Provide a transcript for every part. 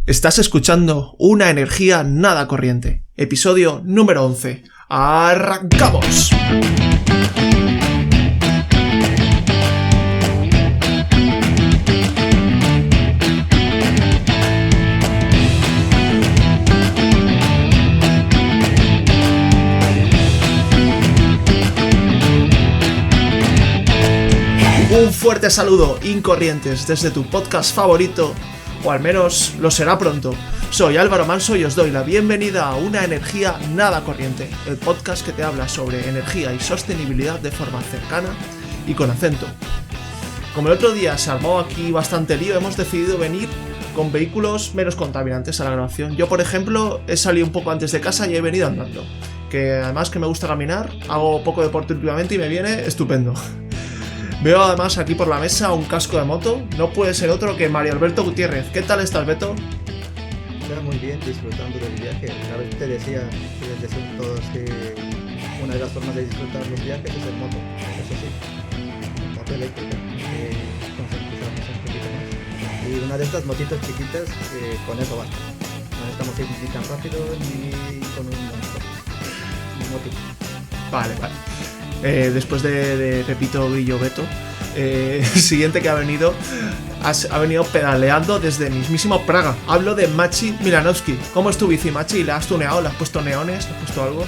Estás escuchando Una energía nada corriente, episodio número 11. ¡Arrancamos! Un fuerte saludo, Incorrientes, desde tu podcast favorito, o al menos lo será pronto. Soy Álvaro Manso y os doy la bienvenida a Una energía nada corriente, el podcast que te habla sobre energía y sostenibilidad de forma cercana y con acento. Como el otro día se armó aquí bastante lío, hemos decidido venir con vehículos menos contaminantes a la grabación. Yo, por ejemplo, he salido un poco antes de casa y he venido andando, que además que me gusta caminar, hago poco deporte últimamente y me viene estupendo. Veo además aquí por la mesa un casco de moto, no puede ser otro que Mario Alberto Gutiérrez. ¿Qué tal estás, Beto? Está muy bien, disfrutando del viaje. Una vez te decía que les decimos todos que una de las formas de disfrutar los viajes es el moto. Eso sí, moto eléctrica, concientizarnos un poquito más. Y una de estas motitos chiquitas, con eso basta. No necesitamos ir ni tan rápido ni con un motito. Vale. Después de Pepito Grillo Beto, el siguiente que ha venido pedaleando desde mismísimo Praga. Hablo de Machi Milanovski. ¿Cómo es tu bici, Machi? ¿La has tuneado? ¿Le has puesto neones? ¿Le has puesto algo?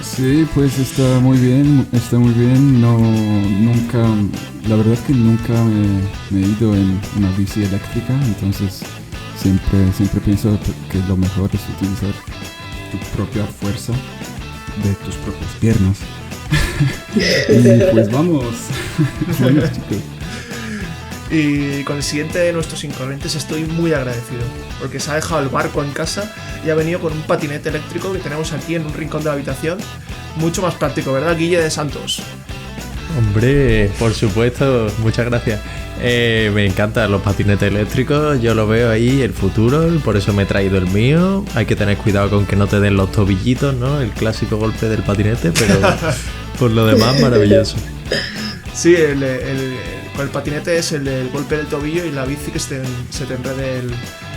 Sí, pues está muy bien. La verdad es que nunca me he ido en una bici eléctrica, entonces siempre pienso que lo mejor es utilizar tu propia fuerza de tus propias piernas. Y pues vamos chicos. Y con el siguiente de nuestros incorrientes estoy muy agradecido, porque se ha dejado el barco en casa y ha venido con un patinete eléctrico que tenemos aquí en un rincón de la habitación. Mucho más práctico, ¿verdad, Guille de Santos? Hombre, por supuesto, muchas gracias. Me encantan los patinetes eléctricos, yo lo veo ahí, el futuro, por eso me he traído el mío. Hay que tener cuidado con que no te den los tobillitos, ¿no? El clásico golpe del patinete, pero por lo demás, maravilloso. Sí, con el patinete es el golpe del tobillo y la bici que se te enrede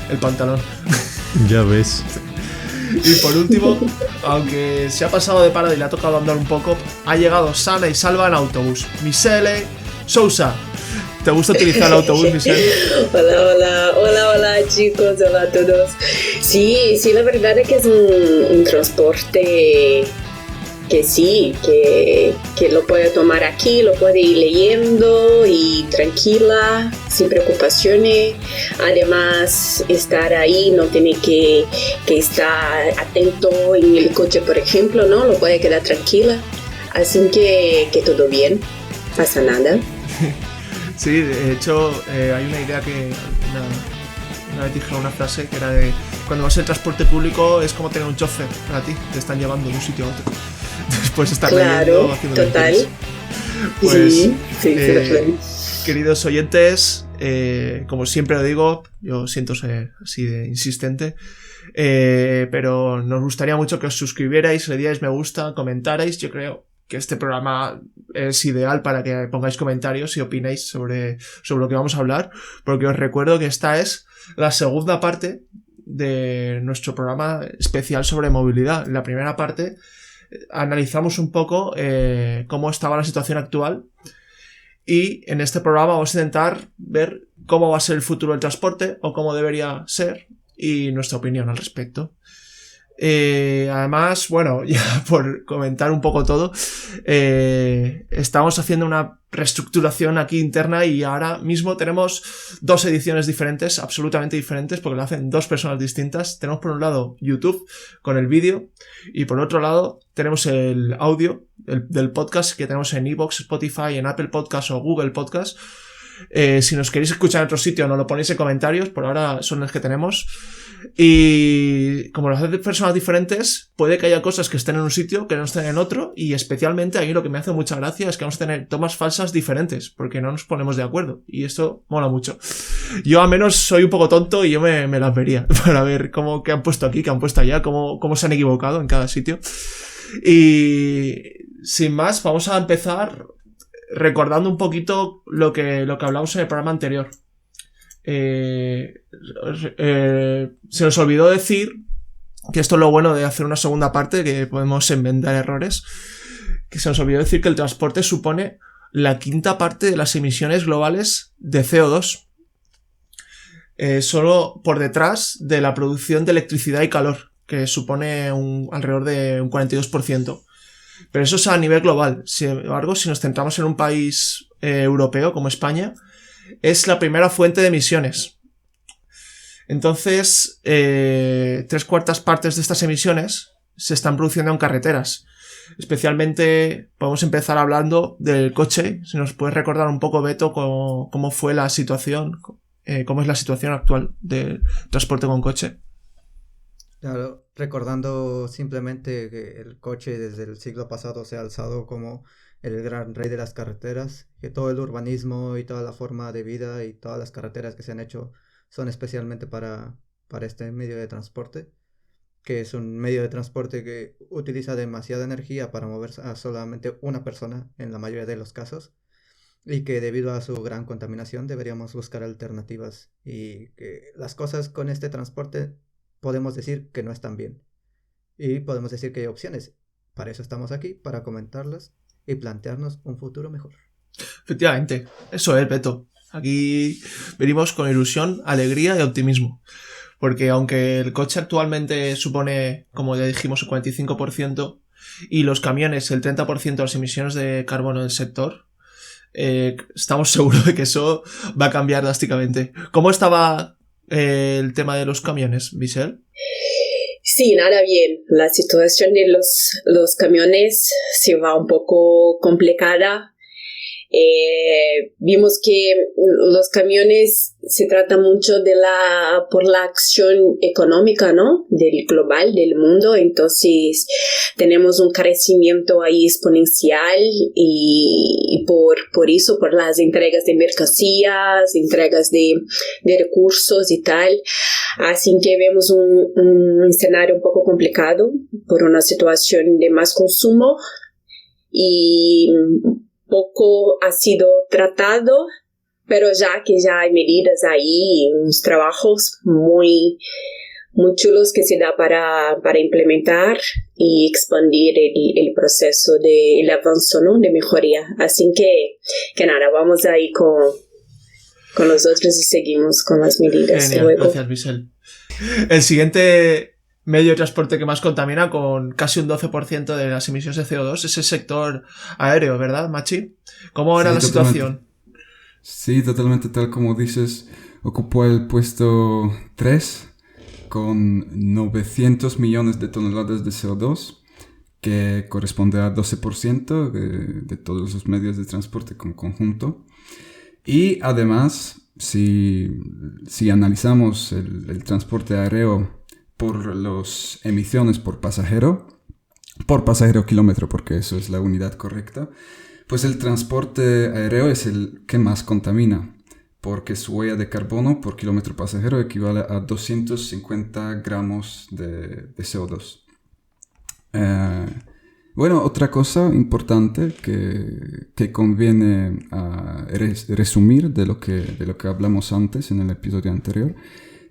el pantalón. Ya ves. Y por último, aunque se ha pasado de parada y le ha tocado andar un poco, ha llegado sana y salva en autobús. Michele Sousa. ¿Te gusta utilizar el autobús, Michelle? Hola chicos, hola a todos. Sí, la verdad es que es un transporte que sí, que lo puede tomar aquí, lo puede ir leyendo y tranquila, sin preocupaciones. Además, estar ahí no tiene que estar atento en el coche, por ejemplo, ¿no? Lo puede quedar tranquila. Así que todo bien, no pasa nada. Sí, de hecho, hay una idea que una vez dije una frase que era de: cuando vas en transporte público es como tener un chofer para ti, te están llevando de un sitio a otro. Después estar leyendo, haciendo total. Pues, sí, queridos oyentes, como siempre lo digo, yo siento ser así de insistente, pero nos gustaría mucho que os suscribierais, le dierais me gusta, comentarais. Yo creo que este programa es ideal para que pongáis comentarios y opinéis sobre lo que vamos a hablar, porque os recuerdo que esta es la segunda parte de nuestro programa especial sobre movilidad. En la primera parte analizamos un poco cómo estaba la situación actual, y en este programa vamos a intentar ver cómo va a ser el futuro del transporte, o cómo debería ser, y nuestra opinión al respecto. Además, bueno, ya por comentar un poco todo, estamos haciendo una reestructuración aquí interna y ahora mismo tenemos dos ediciones diferentes, absolutamente diferentes, porque lo hacen dos personas distintas. Tenemos por un lado YouTube con el vídeo, y por otro lado tenemos el audio del podcast que tenemos en iVoox, Spotify, en Apple Podcast o Google Podcast. Si nos queréis escuchar en otro sitio, nos lo ponéis en comentarios, por ahora son los que tenemos. Y como lo hacen personas diferentes, puede que haya cosas que estén en un sitio que no estén en otro, y especialmente a mí lo que me hace mucha gracia es que vamos a tener tomas falsas diferentes, porque no nos ponemos de acuerdo, y esto mola mucho. Yo al menos soy un poco tonto y yo me las vería para ver qué han puesto aquí, qué han puesto allá, cómo se han equivocado en cada sitio. Y sin más, vamos a empezar recordando un poquito lo que hablamos en el programa anterior. se nos olvidó decir que esto es lo bueno de hacer una segunda parte, que podemos enmendar errores, que se nos olvidó decir que el transporte supone la quinta parte de las emisiones globales de CO2, solo por detrás de la producción de electricidad y calor, que supone alrededor de un 42%. Pero eso es a nivel global. Sin embargo, si nos centramos en un país europeo como España, es la primera fuente de emisiones. Entonces, 3/4 partes de estas emisiones se están produciendo en carreteras. Especialmente, podemos empezar hablando del coche. Si nos puedes recordar un poco, Beto, cómo fue la situación, cómo es la situación actual del transporte con coche. Claro, recordando simplemente que el coche desde el siglo pasado se ha alzado como el gran rey de las carreteras, que todo el urbanismo y toda la forma de vida y todas las carreteras que se han hecho son especialmente para este medio de transporte, que es un medio de transporte que utiliza demasiada energía para mover a solamente una persona en la mayoría de los casos, y que debido a su gran contaminación deberíamos buscar alternativas, y que las cosas con este transporte podemos decir que no están bien, y podemos decir que hay opciones. Para eso estamos aquí, para comentarlas y plantearnos un futuro mejor. Efectivamente, eso es, Beto. Aquí venimos con ilusión, alegría y optimismo. Porque aunque el coche actualmente supone, como ya dijimos, el 45% y los camiones el 30% de las emisiones de carbono del sector, estamos seguros de que eso va a cambiar drásticamente. ¿Cómo estaba el tema de los camiones, Michelle? Sí, nada bien. La situación de los camiones se va un poco complicada. Vimos que los camiones se trata mucho por la acción económica, ¿no? Del global, del mundo. Entonces tenemos un crecimiento ahí exponencial y por eso, por las entregas de mercancías, entregas de recursos y tal. Así que vemos un escenario un poco complicado por una situación de más consumo y poco ha sido tratado, pero ya hay medidas ahí, unos trabajos muy, muy chulos que se da para implementar y expandir el proceso el avance, ¿no? De mejoría. Así que nada, vamos ahí con los otros y seguimos con las medidas. Genial, luego. Gracias, Michelle. El siguiente medio de transporte que más contamina, con casi un 12% de las emisiones de CO2, es el sector aéreo, ¿verdad, Machi? ¿Cómo era la situación? Sí, totalmente tal como dices. Ocupó el puesto 3 con 900 millones de toneladas de CO2, que corresponde a 12% de todos los medios de transporte con conjunto. Y además, si analizamos el transporte aéreo por las emisiones por pasajero kilómetro, porque eso es la unidad correcta, pues el transporte aéreo es el que más contamina, porque su huella de carbono por kilómetro pasajero equivale a 250 gramos de CO2. Bueno, otra cosa importante que conviene resumir de lo que hablamos antes en el episodio anterior,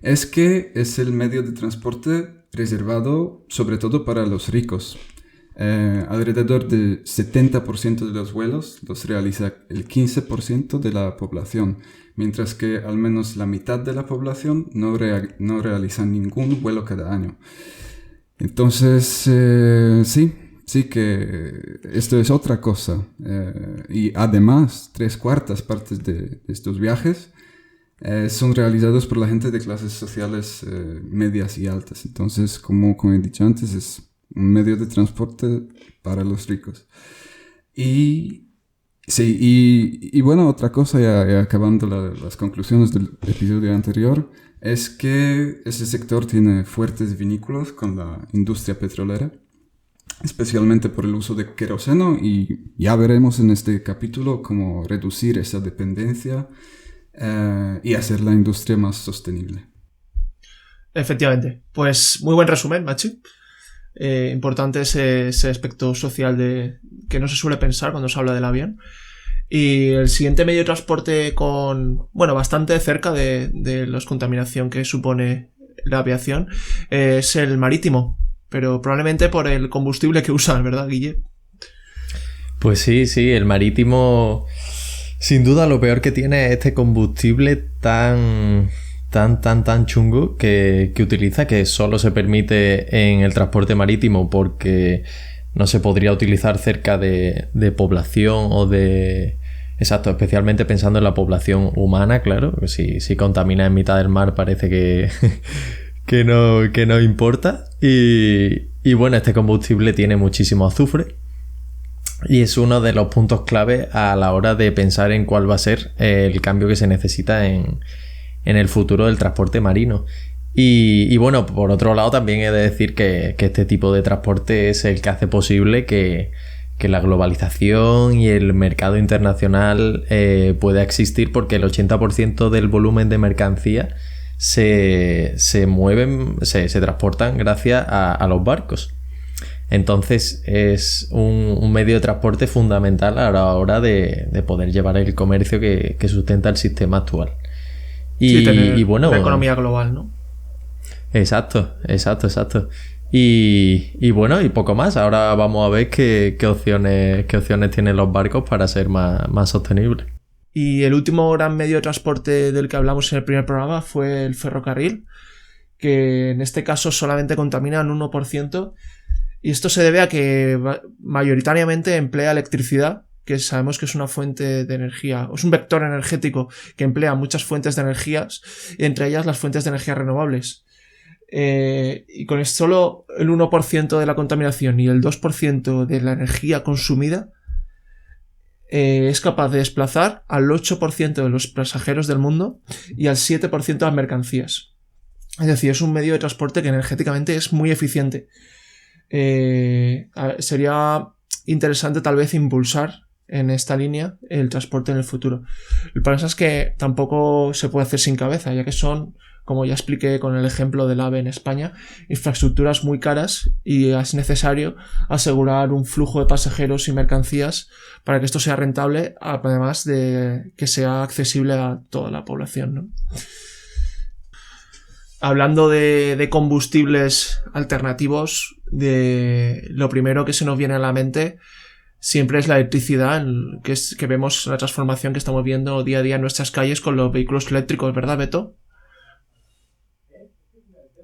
es que es el medio de transporte reservado sobre todo para los ricos. Alrededor del 70% de los vuelos los realiza el 15% de la población, mientras que al menos la mitad de la población no realiza ningún vuelo cada año. Entonces, sí que esto es otra cosa. Y además, 3/4 partes de estos viajes son realizados por la gente de clases sociales medias y altas. Entonces, como he dicho antes, es un medio de transporte para los ricos. Y bueno, otra cosa, ya acabando las conclusiones del episodio anterior, es que ese sector tiene fuertes vínculos con la industria petrolera, especialmente por el uso de queroseno, y ya veremos en este capítulo cómo reducir esa dependencia y hacer la industria más sostenible. Efectivamente. Pues muy buen resumen, Machi. Importante ese aspecto social que no se suele pensar cuando se habla del avión. Y el siguiente medio de transporte bastante cerca de la contaminación que supone la aviación es el marítimo, pero probablemente por el combustible que usan, ¿verdad, Guille? Pues sí, el marítimo, sin duda lo peor que tiene es este combustible tan chungo que utiliza, que solo se permite en el transporte marítimo porque no se podría utilizar cerca de población o de... Exacto, especialmente pensando en la población humana, claro. Si contamina en mitad del mar parece que no importa. Y bueno, este combustible tiene muchísimo azufre y es uno de los puntos clave a la hora de pensar en cuál va a ser el cambio que se necesita en el futuro del transporte marino. Y bueno, por otro lado también he de decir que este tipo de transporte es el que hace posible que la globalización y el mercado internacional pueda existir, porque el 80% del volumen de mercancía se transportan gracias a los barcos. Entonces es un medio de transporte fundamental a la hora de poder llevar el comercio que sustenta el sistema actual. Y bueno, una economía global, ¿no? Exacto. Y bueno, y poco más. Ahora vamos a ver qué opciones tienen los barcos para ser más sostenibles. Y el último gran medio de transporte del que hablamos en el primer programa fue el ferrocarril, que en este caso solamente contamina un 1%, y esto se debe a que mayoritariamente emplea electricidad, que sabemos que es una fuente de energía, o es un vector energético que emplea muchas fuentes de energías, entre ellas las fuentes de energía renovables. Y con solo el 1% de la contaminación y el 2% de la energía consumida, es capaz de desplazar al 8% de los pasajeros del mundo y al 7% de las mercancías. Es decir, es un medio de transporte que energéticamente es muy eficiente. Sería interesante tal vez impulsar en esta línea el transporte en el futuro. El problema es que tampoco se puede hacer sin cabeza, ya que son, como ya expliqué con el ejemplo del AVE en España, infraestructuras muy caras, y es necesario asegurar un flujo de pasajeros y mercancías para que esto sea rentable, además de que sea accesible a toda la población, ¿no? Hablando de combustibles alternativos, lo primero que se nos viene a la mente siempre es la electricidad, que vemos la transformación que estamos viendo día a día en nuestras calles con los vehículos eléctricos, ¿verdad, Beto?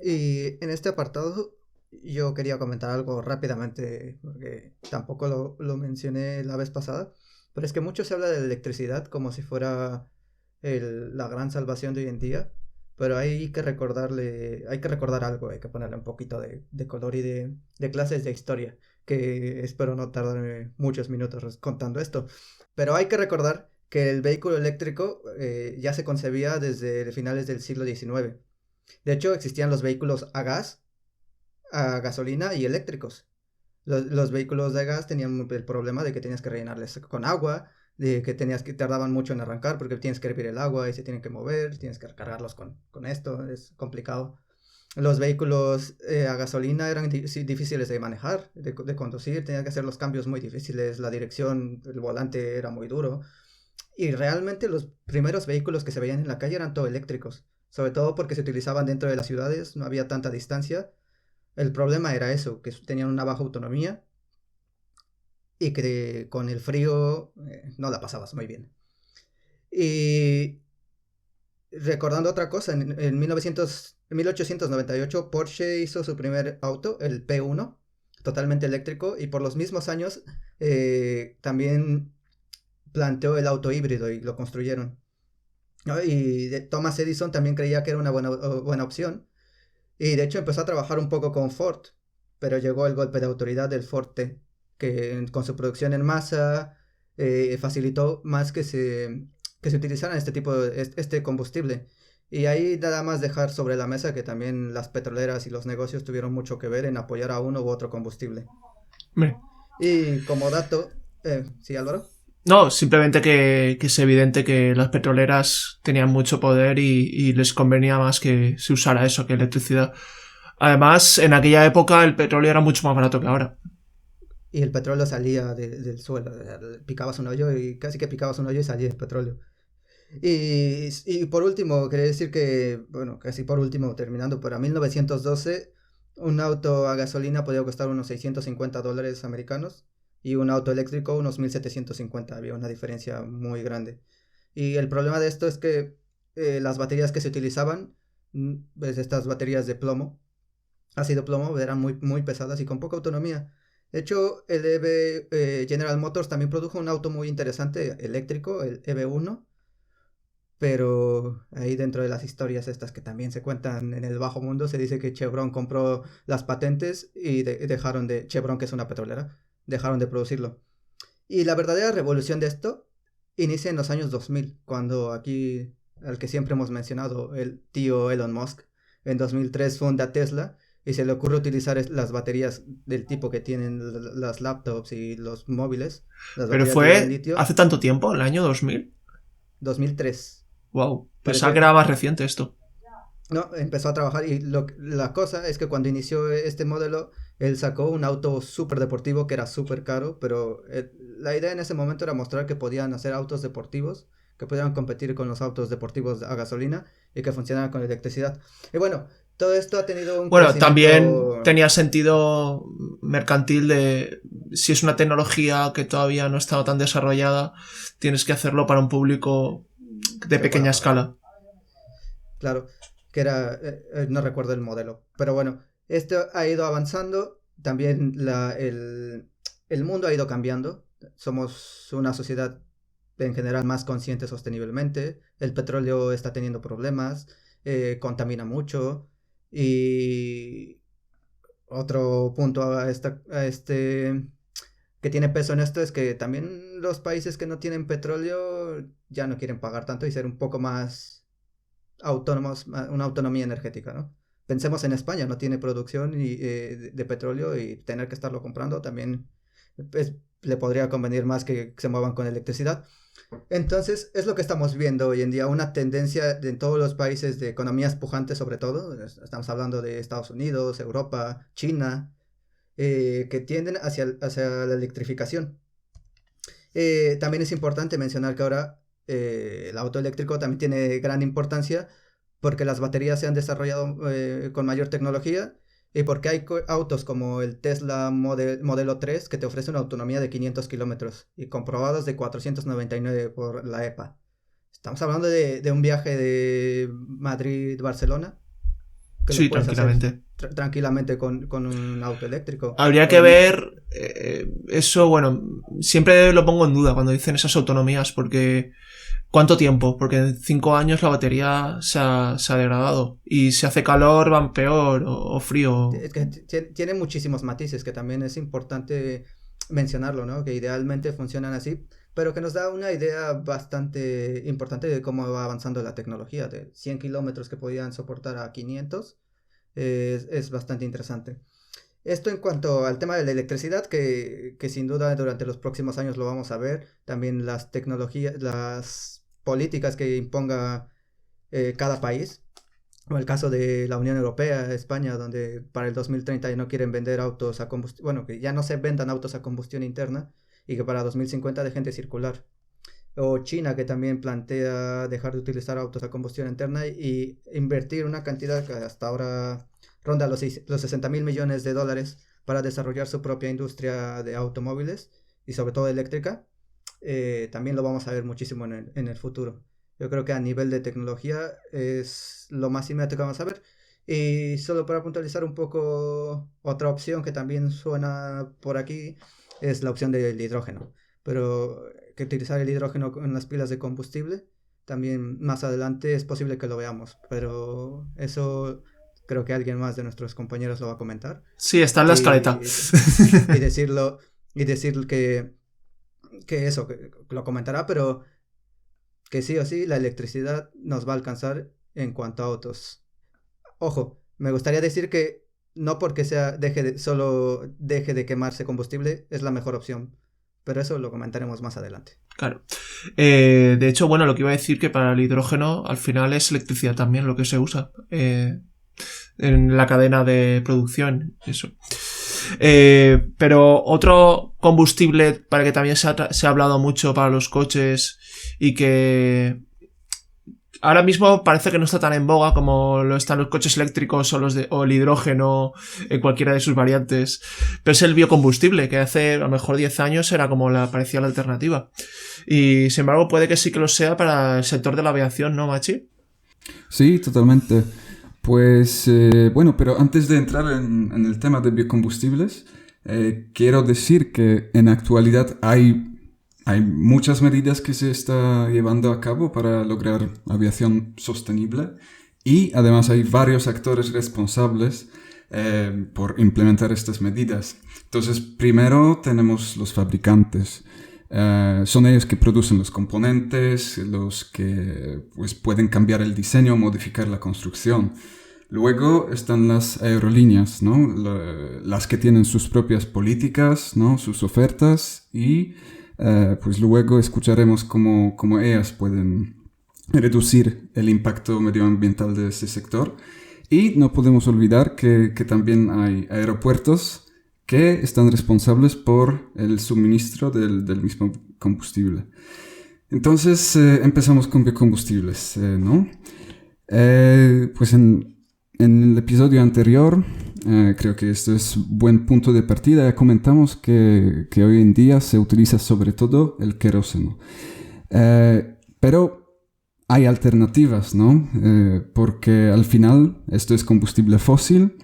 Y en este apartado yo quería comentar algo rápidamente, porque tampoco lo mencioné la vez pasada, pero es que mucho se habla de la electricidad como si fuera la gran salvación de hoy en día, pero hay que recordar algo, hay que ponerle un poquito de color y de clases de historia, que espero no tardarme muchos minutos contando esto, pero hay que recordar que el vehículo eléctrico ya se concebía desde finales del siglo XIX. De hecho, existían los vehículos a gas, a gasolina y eléctricos. Los vehículos de gas tenían el problema de que tenías que rellenarles con agua, de que tardaban mucho en arrancar porque tienes que hervir el agua y se tienen que mover, tienes que recargarlos con esto, es complicado. Los vehículos a gasolina eran difíciles de manejar, de conducir, tenías que hacer los cambios muy difíciles, la dirección, el volante era muy duro. Y realmente los primeros vehículos que se veían en la calle eran todo eléctricos, sobre todo porque se utilizaban dentro de las ciudades, no había tanta distancia. El problema era eso, que tenían una baja autonomía y que con el frío no la pasabas muy bien. Y recordando otra cosa, en 1898 Porsche hizo su primer auto, el P1, totalmente eléctrico, y por los mismos años también planteó el auto híbrido y lo construyeron. Y Thomas Edison también creía que era una buena opción, y de hecho empezó a trabajar un poco con Ford, pero llegó el golpe de autoridad del Ford T, que con su producción en masa facilitó más que se utilizaran este combustible. Y ahí nada más dejar sobre la mesa que también las petroleras y los negocios tuvieron mucho que ver en apoyar a uno u otro combustible. Y como dato, ¿sí, Álvaro? No, simplemente que es evidente que las petroleras tenían mucho poder y les convenía más que se usara eso que electricidad. Además, en aquella época el petróleo era mucho más barato que ahora. y el petróleo salía del suelo. Picabas un hoyo y casi que picabas un hoyo y salía el petróleo. Y por último, quería decir que, bueno, casi por último, terminando, para 1912, un auto a gasolina podía costar unos $650 americanos y un auto eléctrico unos 1.750. Había una diferencia muy grande. Y el problema de esto es que las baterías que se utilizaban, pues estas baterías de plomo, ácido plomo, eran muy, muy pesadas y con poca autonomía. De hecho, el General Motors también produjo un auto muy interesante eléctrico, el EV1, pero ahí dentro de las historias estas que también se cuentan en el bajo mundo, se dice que Chevron compró las patentes y dejaron de... Chevron, que es una petrolera, dejaron de producirlo. Y la verdadera revolución de esto inicia en los años 2000, cuando aquí, al que siempre hemos mencionado, el tío Elon Musk, en 2003 funda Tesla y se le ocurre utilizar las baterías del tipo que tienen las laptops y los móviles. Las Pero baterías de fue litio. hace tanto tiempo, el año 2000. 2003. Wow, pensaba Parecía- que era más reciente esto. No, empezó a trabajar y la cosa es que cuando inició este modelo, él sacó un auto súper deportivo que era súper caro, pero la idea en ese momento era mostrar que podían hacer autos deportivos, que podían competir con los autos deportivos a gasolina y que funcionaran con electricidad. Y bueno, todo esto ha tenido un Bueno, también crecimiento... tenía sentido mercantil de si es una tecnología que todavía no estaba tan desarrollada, tienes que hacerlo para un público de pequeña escala. Claro, que era, no recuerdo el modelo, pero bueno, esto ha ido avanzando, también el mundo ha ido cambiando, somos una sociedad en general más consciente sosteniblemente, el petróleo está teniendo problemas, contamina mucho y otro punto a este que tiene peso en esto es que también los países que no tienen petróleo ya no quieren pagar tanto y ser un poco más autónomos, una autonomía energética, ¿no? Pensemos en España, no tiene producción de petróleo y tener que estarlo comprando también le podría convenir más que se muevan con electricidad. Entonces, es lo que estamos viendo hoy en día, una tendencia en todos los países de economías pujantes sobre todo, estamos hablando de Estados Unidos, Europa, China, que tienden hacia la electrificación. También es importante mencionar que ahora el auto eléctrico también tiene gran importancia porque las baterías se han desarrollado con mayor tecnología y porque hay autos como el Tesla Modelo 3 que te ofrece una autonomía de 500 kilómetros y comprobados de 499 por la EPA. Estamos hablando de un viaje de Madrid-Barcelona. Que Sí, lo puedes tranquilamente. hacer tranquilamente con un auto eléctrico. Habría que ver eso, bueno, siempre lo pongo en duda cuando dicen esas autonomías, porque ¿cuánto tiempo? Porque en 5 años la batería se ha degradado y si hace calor van peor o frío. Es que tiene muchísimos matices que también es importante mencionarlo, ¿no? Que idealmente funcionan así, pero que nos da una idea bastante importante de cómo va avanzando la tecnología, de 100 kilómetros que podían soportar a 500, es bastante interesante. Esto en cuanto al tema de la electricidad, que sin duda durante los próximos años lo vamos a ver, también las tecnologías, las políticas que imponga cada país, o el caso de la Unión Europea, España, donde para el 2030 ya no quieren vender autos a combustión, bueno, que ya no se vendan autos a combustión interna y que para 2050 dejen de circular. O China, que también plantea dejar de utilizar autos a combustión interna y invertir una cantidad que hasta ahora ronda los 60.000 millones de dólares para desarrollar su propia industria de automóviles y sobre todo eléctrica. También lo vamos a ver muchísimo en el futuro. Yo creo que a nivel de tecnología es lo más inmediato que vamos a ver. Y solo para puntualizar un poco, otra opción que también suena por aquí es la opción del hidrógeno. Pero que utilizar el hidrógeno en las pilas de combustible, también más adelante es posible que lo veamos. Pero eso creo que alguien más de nuestros compañeros lo va a comentar. Sí, está en la escaleta. Y decir que eso, que lo comentará, pero que sí o sí la electricidad nos va a alcanzar en cuanto a autos. Ojo, me gustaría decir que no porque solo deje de quemarse combustible es la mejor opción, pero eso lo comentaremos más adelante. Claro. De hecho, bueno, lo que iba a decir que para el hidrógeno al final es electricidad también lo que se usa en la cadena de producción. Eso. Pero otro combustible para que también se ha hablado mucho para los coches y que ahora mismo parece que no está tan en boga como lo están los coches eléctricos o el hidrógeno en cualquiera de sus variantes, pero es el biocombustible, que hace a lo mejor 10 años era como parecía la alternativa. Y sin embargo puede que sí que lo sea para el sector de la aviación, ¿no, Machi? Sí, totalmente. Pues bueno, pero antes de entrar en el tema de biocombustibles, quiero decir que en la actualidad hay muchas medidas que se está llevando a cabo para lograr aviación sostenible y además hay varios actores responsables por implementar estas medidas. Entonces, primero tenemos los fabricantes. Son ellos que producen los componentes, los que pues, pueden cambiar el diseño o modificar la construcción. Luego están las aerolíneas, ¿no? Las que tienen sus propias políticas, ¿no? Sus ofertas y pues luego escucharemos cómo ellas pueden reducir el impacto medioambiental de ese sector. Y no podemos olvidar que también hay aeropuertos que están responsables por el suministro del mismo combustible. Entonces empezamos con biocombustibles, ¿no? Pues en el episodio anterior, creo que esto es buen punto de partida, ya comentamos que hoy en día se utiliza sobre todo el queroseno. Pero hay alternativas, ¿no? Porque al final esto es combustible fósil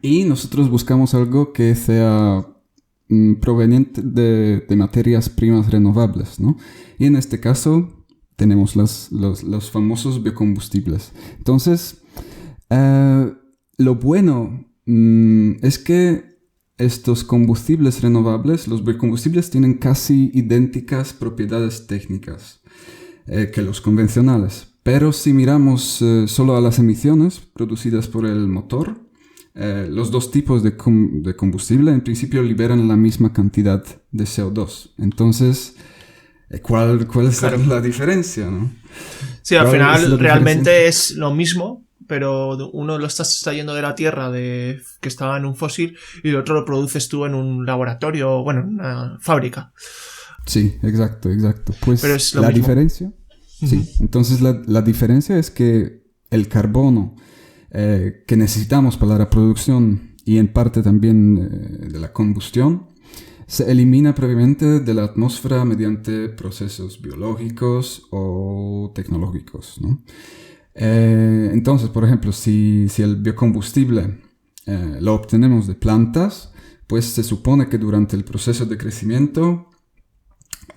y nosotros buscamos algo que sea proveniente de materias primas renovables, ¿no? Y en este caso tenemos los famosos biocombustibles. Entonces, lo bueno es que estos combustibles renovables, los biocombustibles, tienen casi idénticas propiedades técnicas que los convencionales. Pero si miramos solo a las emisiones producidas por el motor, los dos tipos de combustible en principio liberan la misma cantidad de CO2. Entonces, ¿cuál es la diferencia, no? Sí, al final realmente es lo mismo, pero uno lo estás extrayendo de la tierra que estaba en un fósil y el otro lo produces tú en un laboratorio, bueno, en una fábrica. Sí, exacto. Pues pero es lo la mismo. diferencia, sí. Entonces la diferencia es que el carbono que necesitamos para la producción y en parte también de la combustión se elimina previamente de la atmósfera mediante procesos biológicos o tecnológicos, ¿no? Entonces, por ejemplo, si el biocombustible lo obtenemos de plantas, pues se supone que durante el proceso de crecimiento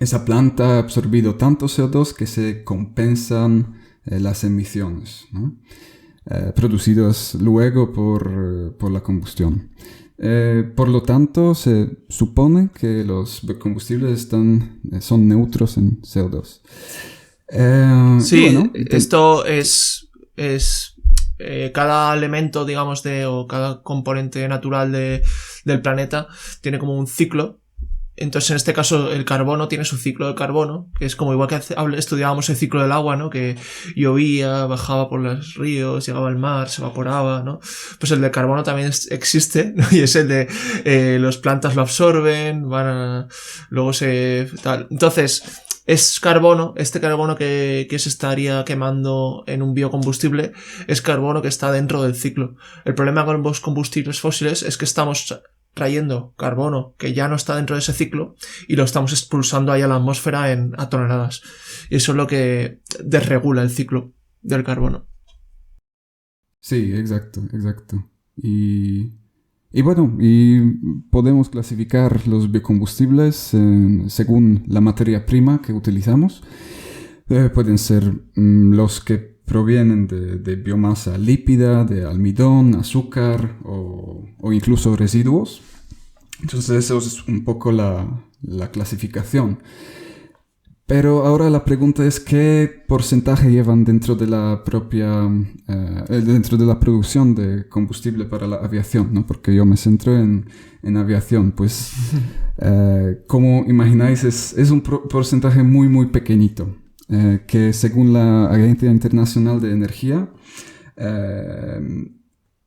esa planta ha absorbido tanto CO2 que se compensan las emisiones, ¿no? Producidas luego por la combustión. Por lo tanto, se supone que los biocombustibles son neutros en CO2. Sí, bueno, esto es cada elemento, digamos, o cada componente natural del planeta tiene como un ciclo. Entonces, en este caso, el carbono tiene su ciclo de carbono, que es como igual que estudiábamos el ciclo del agua, ¿no? Que llovía, bajaba por los ríos, llegaba al mar, se evaporaba, ¿no? Pues el de carbono también existe, ¿no? Y es el de las plantas lo absorben, luego tal. Entonces, es carbono, este carbono que se estaría quemando en un biocombustible es carbono que está dentro del ciclo. El problema con los combustibles fósiles es que estamos trayendo carbono que ya no está dentro de ese ciclo y lo estamos expulsando ahí a la atmósfera a toneladas. Y eso es lo que desregula el ciclo del carbono. Sí, exacto. Y bueno, podemos clasificar los biocombustibles según la materia prima que utilizamos. Pueden ser los que provienen de biomasa lípida, de almidón, azúcar o incluso residuos. Entonces eso es un poco la clasificación. Pero ahora la pregunta es ¿qué porcentaje llevan dentro de la producción de combustible para la aviación, ¿no? Porque yo me centro en aviación. Pues como imagináis es un porcentaje muy muy pequeñito. Que según la Agencia Internacional de Energía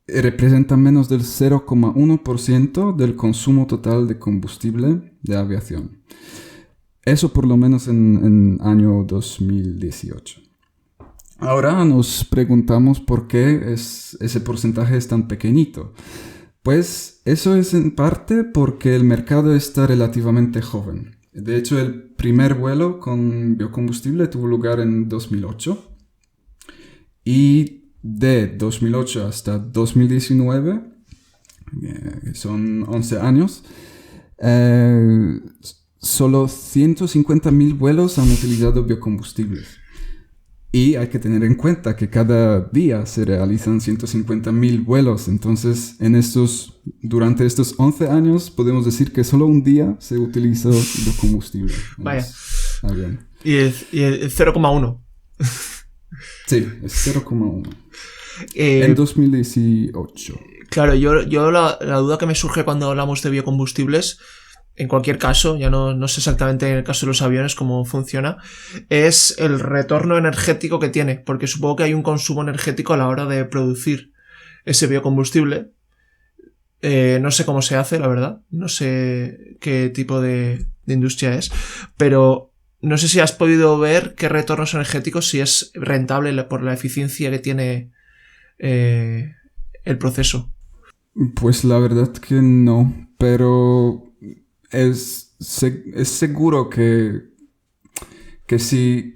representa menos del 0,1% del consumo total de combustible de aviación. Eso por lo menos en año 2018. Ahora nos preguntamos por qué ese porcentaje es tan pequeñito. Pues eso es en parte porque el mercado está relativamente joven. De hecho, el primer vuelo con biocombustible tuvo lugar en 2008. Y de 2008 hasta 2019, que son 11 años, solo 150.000 vuelos han utilizado biocombustibles. Y hay que tener en cuenta que cada día se realizan 150.000 vuelos. Entonces, durante estos 11 años, podemos decir que solo un día se utilizó biocombustible. Vaya. Y el 0,1. Sí, es 0,1. En 2018. Claro, yo la duda que me surge cuando hablamos de biocombustibles, en cualquier caso, ya no sé exactamente en el caso de los aviones cómo funciona, es el retorno energético que tiene, porque supongo que hay un consumo energético a la hora de producir ese biocombustible. No sé cómo se hace, la verdad, no sé qué tipo de industria es, pero no sé si has podido ver qué retornos energéticos, si es rentable por la eficiencia que tiene el proceso. Pues la verdad que no, pero es seguro que si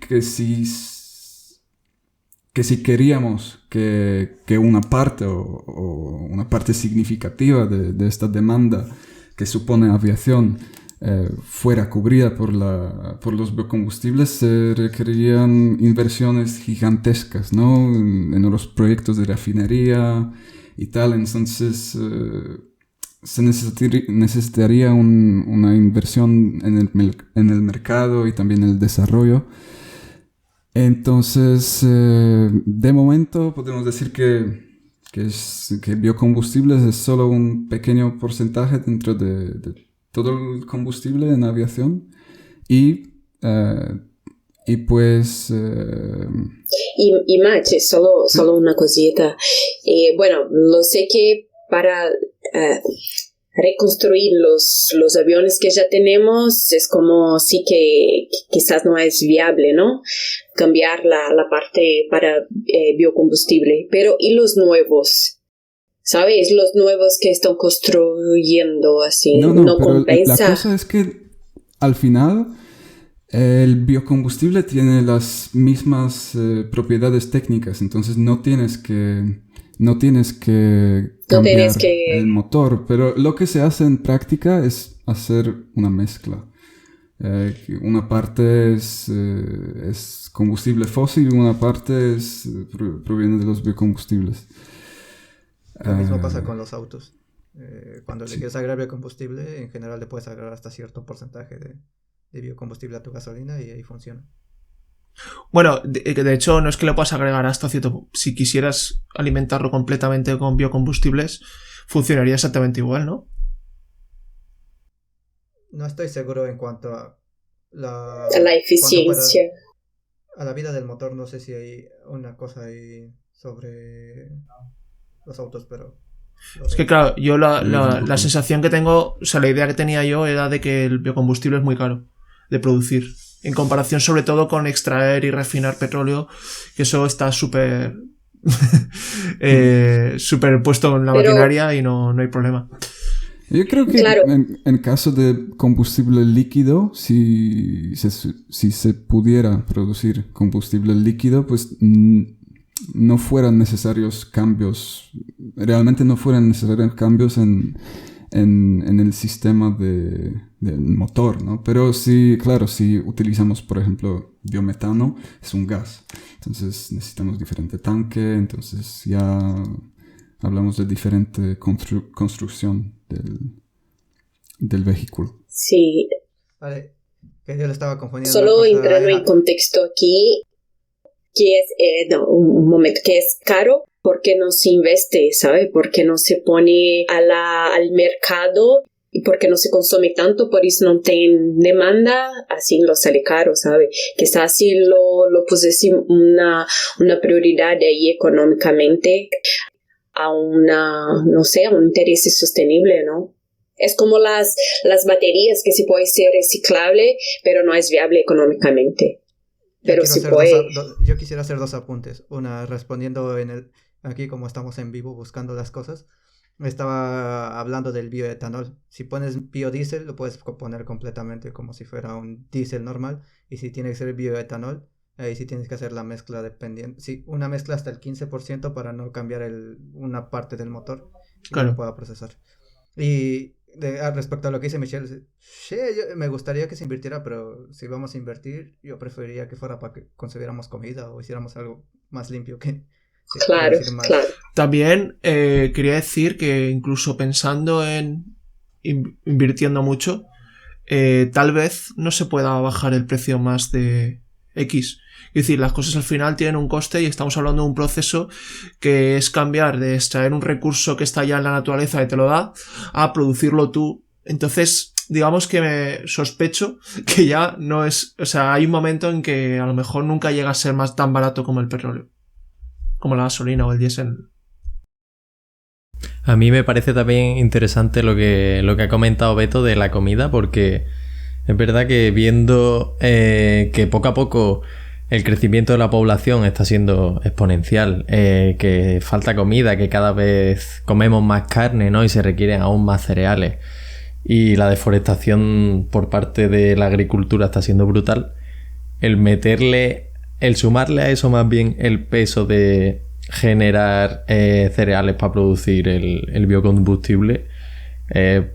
queríamos que una parte o una parte significativa de esta demanda que supone aviación fuera cubierta por los biocombustibles, se requerirían inversiones gigantescas, ¿no? En los proyectos de refinería y tal. Entonces se necesitaría una inversión en el mercado y también en el desarrollo. Entonces, de momento podemos decir que biocombustibles es solo un pequeño porcentaje dentro de todo el combustible en aviación y pues... Y Mache, solo una cosita. Bueno, lo sé que para reconstruir los aviones que ya tenemos es como sí que quizás no es viable, ¿no? Cambiar la parte para biocombustible. Pero ¿y los nuevos? ¿Sabes? Los nuevos que están construyendo así, no compensa. La cosa es que al final el biocombustible tiene las mismas propiedades técnicas, entonces no tienes que cambiar el motor, pero lo que se hace en práctica es hacer una mezcla. Una parte es combustible fósil y una parte proviene de los biocombustibles. Lo mismo pasa con los autos. Cuando le quieres agregar biocombustible, en general le puedes agregar hasta cierto porcentaje de biocombustible a tu gasolina y ahí funciona. Bueno, de hecho no es que le puedas agregar hasta cierto... Si quisieras alimentarlo completamente con biocombustibles, funcionaría exactamente igual, ¿no? No estoy seguro en cuanto a la eficiencia. A la vida del motor, no sé si hay una cosa ahí sobre los autos, pero... Es que claro, yo la sensación que tengo, o sea, la idea que tenía yo era de que el biocombustible es muy caro de producir. En comparación sobre todo con extraer y refinar petróleo, que eso está súper puesto en la maquinaria y no hay problema. Yo creo que claro, en caso de combustible líquido, si se pudiera producir combustible líquido, pues no fueran necesarios cambios, realmente no fueran necesarios cambios en el sistema del motor, ¿no? Pero sí, claro, si utilizamos, por ejemplo, biometano, es un gas. Entonces necesitamos diferente tanque, entonces ya hablamos de diferente construcción del vehículo. Sí. Vale, que yo le estaba confundiendo. Solo entrando en contexto aquí, que es, un momento, que es caro porque no se investe, ¿sabe? Porque no se pone al mercado y porque no se consume tanto, por eso no tiene demanda, así lo sale caro, ¿sabe? Quizás si lo pusiese una prioridad ahí económicamente, a una, no sé, a un interés sostenible, ¿no? Es como las baterías que sí puede ser reciclable, pero no es viable económicamente. Pero sí puede. Yo quisiera hacer dos apuntes. Una, respondiendo aquí como estamos en vivo buscando las cosas. Estaba hablando del bioetanol. Si pones biodiesel, lo puedes poner completamente como si fuera un diésel normal. Y si tiene que ser bioetanol, ahí sí tienes que hacer la mezcla dependiendo. Sí, una mezcla hasta el 15% para no cambiar una parte del motor y Claro. no pueda procesar. Y respecto a lo que dice Michelle, sí, me gustaría que se invirtiera, pero si vamos a invertir, yo preferiría que fuera para que consumiéramos comida o hiciéramos algo más limpio que Claro, producir más. claro. También quería decir que incluso pensando en invirtiendo mucho, tal vez no se pueda bajar el precio más de X. Es decir, las cosas al final tienen un coste y estamos hablando de un proceso que es cambiar de extraer un recurso que está ya en la naturaleza y te lo da a producirlo tú. Entonces, digamos que me sospecho que ya no es... O sea, hay un momento en que a lo mejor nunca llega a ser más tan barato como el petróleo. Como la gasolina o el diésel. A mí me parece también interesante lo que ha comentado Beto de la comida, porque es verdad que viendo que poco a poco el crecimiento de la población está siendo exponencial, que falta comida, que cada vez comemos más carne, ¿no? Y se requieren aún más cereales, y la deforestación por parte de la agricultura está siendo brutal, el sumarle a eso más bien el peso de generar cereales para producir el biocombustible,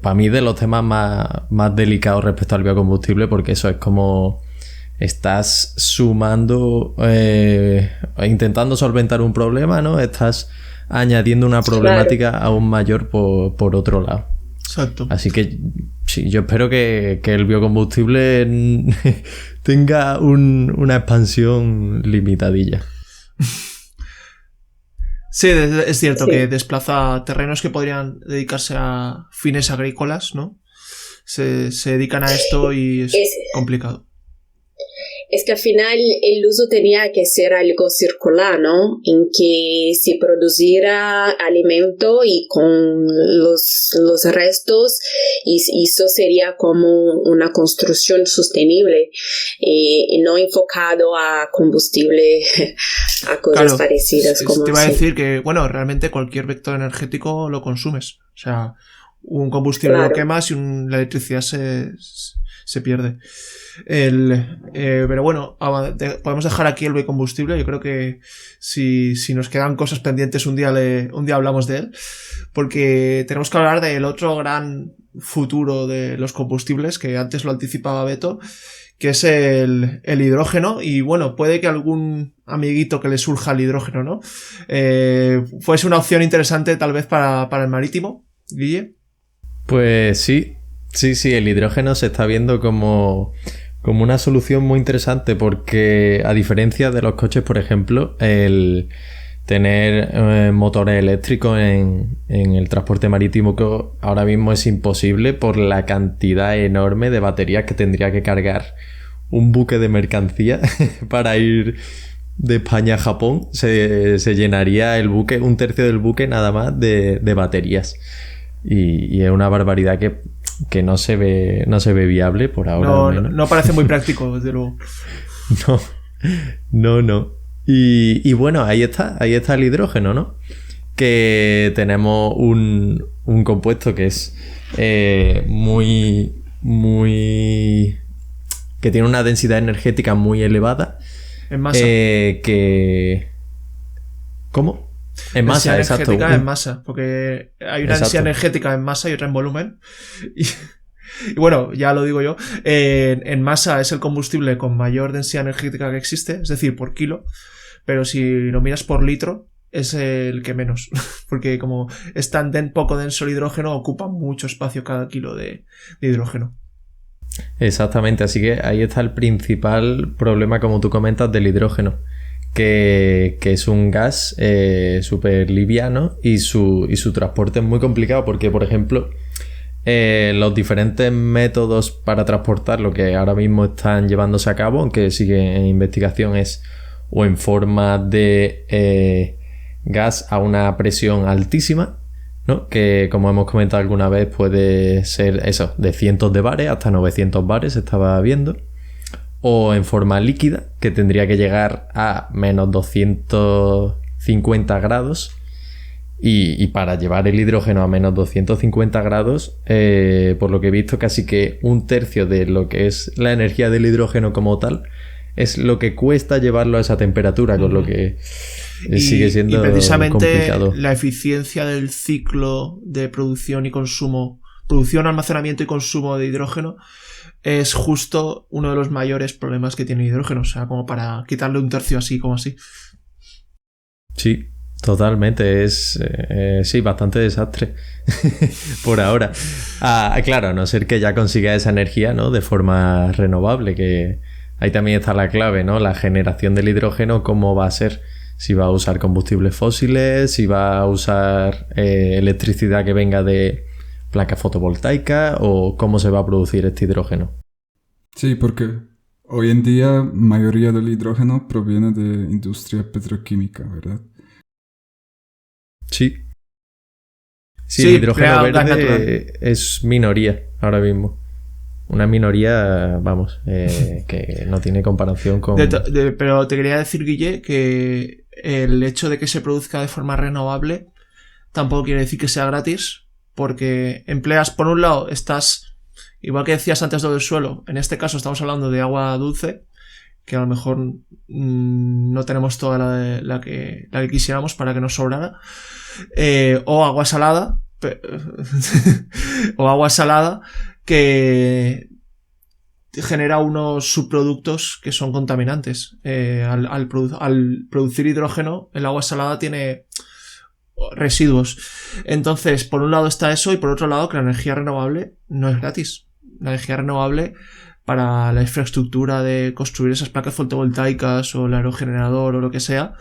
para mí de los temas más delicados respecto al biocombustible, porque eso es como estás sumando, intentando solventar un problema, ¿no? Estás añadiendo una problemática aún mayor por otro lado. Exacto. Así que sí, yo espero que el biocombustible tenga una expansión limitadilla. Sí, es cierto que desplaza terrenos que podrían dedicarse a fines agrícolas, ¿no? Se dedican a esto y es complicado. Es que al final el uso tenía que ser algo circular, ¿no? En que se produciera alimento y con los restos, y eso sería como una construcción sostenible y no enfocado a combustible, a cosas parecidas. Como te iba a decir que, bueno, realmente cualquier vector energético lo consumes. O sea, un combustible lo quemas y la electricidad se pierde. Pero bueno, podemos dejar aquí el biocombustible. Yo creo que si nos quedan cosas pendientes un día hablamos de él, porque tenemos que hablar del otro gran futuro de los combustibles, que antes lo anticipaba Beto, que es el hidrógeno. Y bueno, puede que algún amiguito que le surja el hidrógeno, ¿no? Fuese una opción interesante tal vez para el marítimo, Guille. Pues sí, el hidrógeno se está viendo como una solución muy interesante, porque a diferencia de los coches, por ejemplo, el tener motores eléctricos en el transporte marítimo ahora mismo es imposible por la cantidad enorme de baterías que tendría que cargar un buque de mercancía para ir de España a Japón. Se llenaría el buque, un tercio del buque nada más de baterías, y es una barbaridad que no se ve viable por ahora. No parece muy práctico, desde luego. No. Y bueno, ahí está el hidrógeno, ¿no? Que tenemos un compuesto que es muy que tiene una densidad energética muy elevada. En masa. ¿Cómo? En masa, exacto. En masa, porque hay una densidad energética en masa y otra en volumen. Y bueno, ya lo digo yo, en masa es el combustible con mayor densidad energética que existe, es decir, por kilo, pero si lo miras por litro, es el que menos, porque como es tan poco denso el hidrógeno, ocupa mucho espacio cada kilo de hidrógeno. Exactamente, así que ahí está el principal problema, como tú comentas, del hidrógeno, que es un gas súper liviano, y su transporte es muy complicado, porque, por ejemplo, los diferentes métodos para transportarlo que ahora mismo están llevándose a cabo, aunque sigue en investigación, es o en forma de gas a una presión altísima, ¿no? Que, como hemos comentado alguna vez, puede ser eso, de cientos de bares hasta 900 bares, se estaba viendo. O en forma líquida, que tendría que llegar a menos 250 grados. Y para llevar el hidrógeno a menos 250 grados, por lo que he visto, casi que un tercio de lo que es la energía del hidrógeno como tal es lo que cuesta llevarlo a esa temperatura, con lo que sigue siendo precisamente complicado. La eficiencia del ciclo de producción y consumo, producción, almacenamiento y consumo de hidrógeno, es justo uno de los mayores problemas que tiene el hidrógeno. O sea, como para quitarle un tercio así como así. Sí, totalmente. Es sí, bastante desastre por ahora. Claro, a no ser que ya consiga esa energía, ¿no? De forma renovable, que ahí también está la clave, ¿no? La generación del hidrógeno, cómo va a ser. Si va a usar combustibles fósiles, si va a usar electricidad que venga de placas fotovoltaicas, o cómo se va a producir este hidrógeno. Sí, porque hoy en día mayoría del hidrógeno proviene de industria petroquímica, ¿verdad? Sí. Sí, Sí, el hidrógeno gas natural. verde es minoría ahora mismo. Una minoría, vamos, que no tiene comparación con... Pero te quería decir, Guille, que el hecho de que se produzca de forma renovable tampoco quiere decir que sea gratis, porque empleas, por un lado, igual que decías antes lo del suelo, en este caso estamos hablando de agua dulce, que a lo mejor no tenemos toda la que quisiéramos para que nos sobrara, o agua salada, o agua salada que genera unos subproductos que son contaminantes. Al producir hidrógeno, el agua salada tiene residuos. Entonces, por un lado está eso, y por otro lado que la energía renovable no es gratis. La energía renovable, para la infraestructura de construir esas placas fotovoltaicas o el aerogenerador o lo que sea,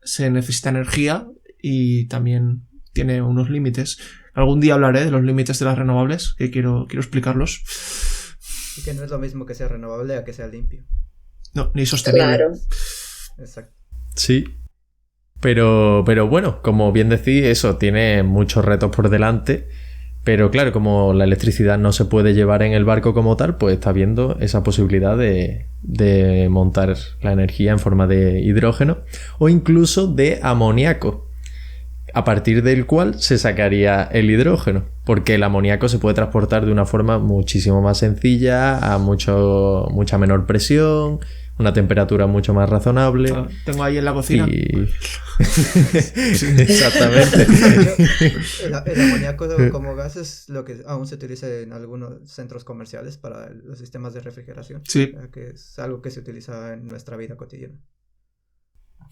se necesita energía y también tiene unos límites. Algún día hablaré de los límites de las renovables, que quiero explicarlos. Y que no es lo mismo que sea renovable a que sea limpio. No, ni sostenible. Claro. Exacto. Sí. Pero bueno, como bien decís, eso tiene muchos retos por delante. Pero claro, como la electricidad no se puede llevar en el barco como tal, pues está viendo esa posibilidad de montar la energía en forma de hidrógeno o incluso de amoníaco, a partir del cual se sacaría el hidrógeno, porque el amoníaco se puede transportar de una forma muchísimo más sencilla, a mucha menor presión, una temperatura mucho más razonable. Tengo ahí en la cocina. Exactamente. El amoníaco como gas es lo que aún se utiliza en algunos centros comerciales para los sistemas de refrigeración. Sí. Que es algo que se utiliza en nuestra vida cotidiana.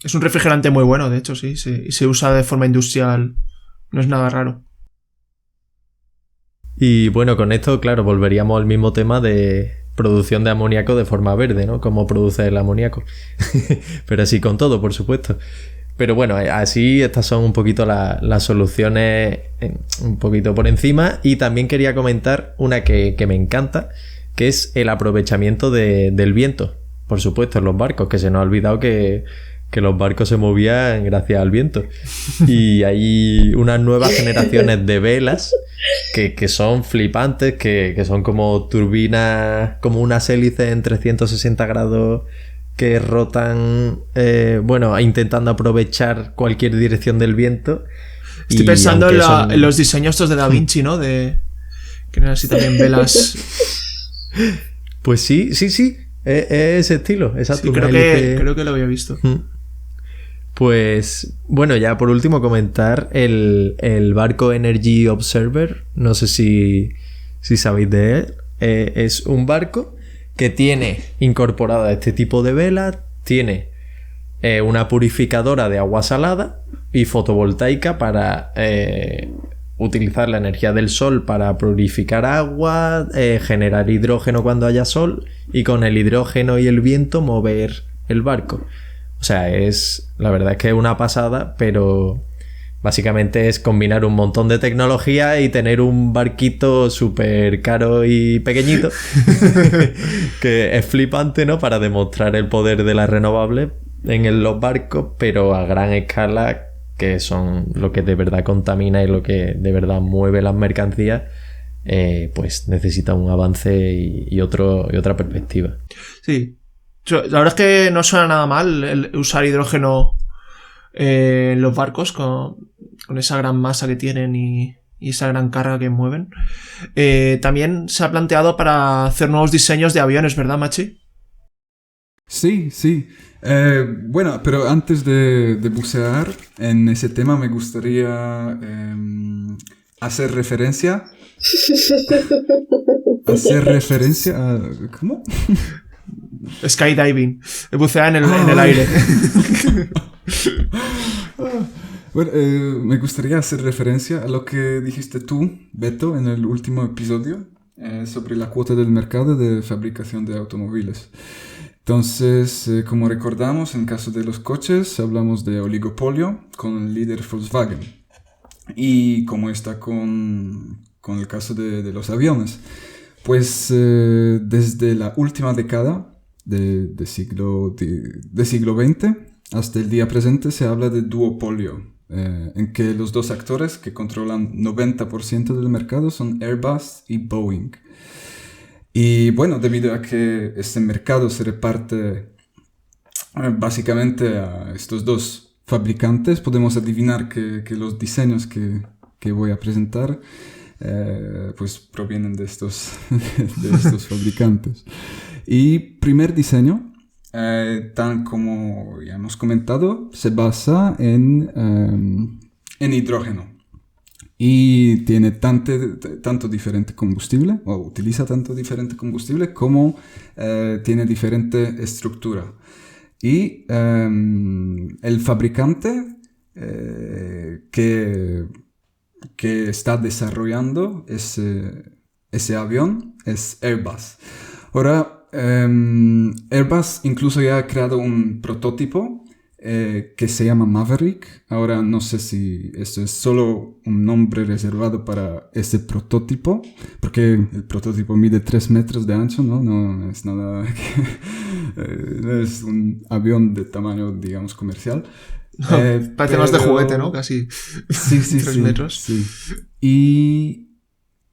Es un refrigerante muy bueno, de hecho, sí. Y se usa de forma industrial. No es nada raro. Y bueno, con esto, claro, volveríamos al mismo tema de producción de amoníaco de forma verde, ¿no? Cómo produce el amoníaco. Pero así con todo, por supuesto. Pero bueno, así estas son un poquito las soluciones, un poquito por encima. Y también quería comentar una que me encanta, que es el aprovechamiento del viento. Por supuesto, en los barcos, que se nos ha olvidado que los barcos se movían gracias al viento. Y hay unas nuevas generaciones de velas que son flipantes, que son como turbinas, como unas hélices en 360 grados que rotan, intentando aprovechar cualquier dirección del viento. Estoy pensando en los diseños estos de Da Vinci, ¿no? Que eran así también velas. Pues sí. Es ese estilo, exacto. Sí, creo que lo había visto. Pues bueno, ya por último comentar el barco Energy Observer. No sé si sabéis de él. Es un barco que tiene incorporada este tipo de velas, tiene una purificadora de agua salada y fotovoltaica para utilizar la energía del sol para purificar agua, generar hidrógeno cuando haya sol y con el hidrógeno y el viento mover el barco. O sea, la verdad es que es una pasada, pero básicamente es combinar un montón de tecnología y tener un barquito súper caro y pequeñito que es flipante, ¿no? Para demostrar el poder de las renovables en los barcos, pero a gran escala que son lo que de verdad contamina y lo que de verdad mueve las mercancías, pues necesita un avance y otra perspectiva. Sí. La verdad es que no suena nada mal el usar hidrógeno en los barcos con esa gran masa que tienen y esa gran carga que mueven. También se ha planteado para hacer nuevos diseños de aviones, ¿verdad, Machi? Sí, sí. Bueno, pero antes de bucear en ese tema me gustaría hacer referencia a... ¿Cómo? Skydiving. Bucear en el aire. Bueno, me gustaría hacer referencia a lo que dijiste tú, Beto, en el último episodio sobre la cuota del mercado de fabricación de automóviles. Entonces, como recordamos, en caso de los coches, hablamos de oligopolio con el líder Volkswagen. Y como está con el caso de los aviones. Pues desde la última década de siglo XX hasta el día presente se habla de duopolio, en que los dos actores que controlan 90% del mercado son Airbus y Boeing. Y bueno, debido a que este mercado se reparte básicamente a estos dos fabricantes, podemos adivinar que los diseños que voy a presentar pues provienen de estos fabricantes. Y primer diseño, tal como ya hemos comentado, se basa en hidrógeno. Y tiene tanto diferente combustible, o utiliza tanto diferente combustible, como tiene diferente estructura. Y el fabricante que está desarrollando ese avión es Airbus. Ahora, Airbus incluso ya ha creado un prototipo que se llama Maverick. Ahora no sé si esto es solo un nombre reservado para ese prototipo, porque el prototipo mide 3 metros de ancho, ¿no? No es nada no es un avión de tamaño, digamos, comercial. Parece más de juguete, ¿no? Casi sí, 3 metros. Sí.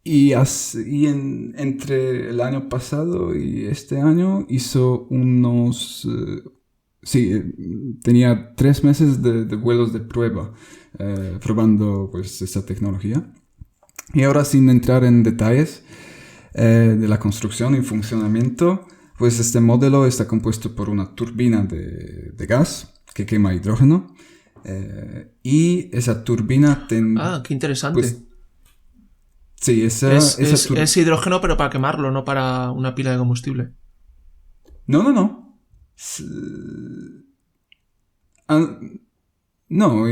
Entre el año pasado y este año hizo unos... tenía 3 meses de vuelos de prueba probando pues esa tecnología. Y ahora, sin entrar en detalles de la construcción y funcionamiento, pues este modelo está compuesto por una turbina de gas que quema hidrógeno, y esa turbina... qué interesante. Pues, sí, es hidrógeno, pero para quemarlo, no para una pila de combustible. No. No,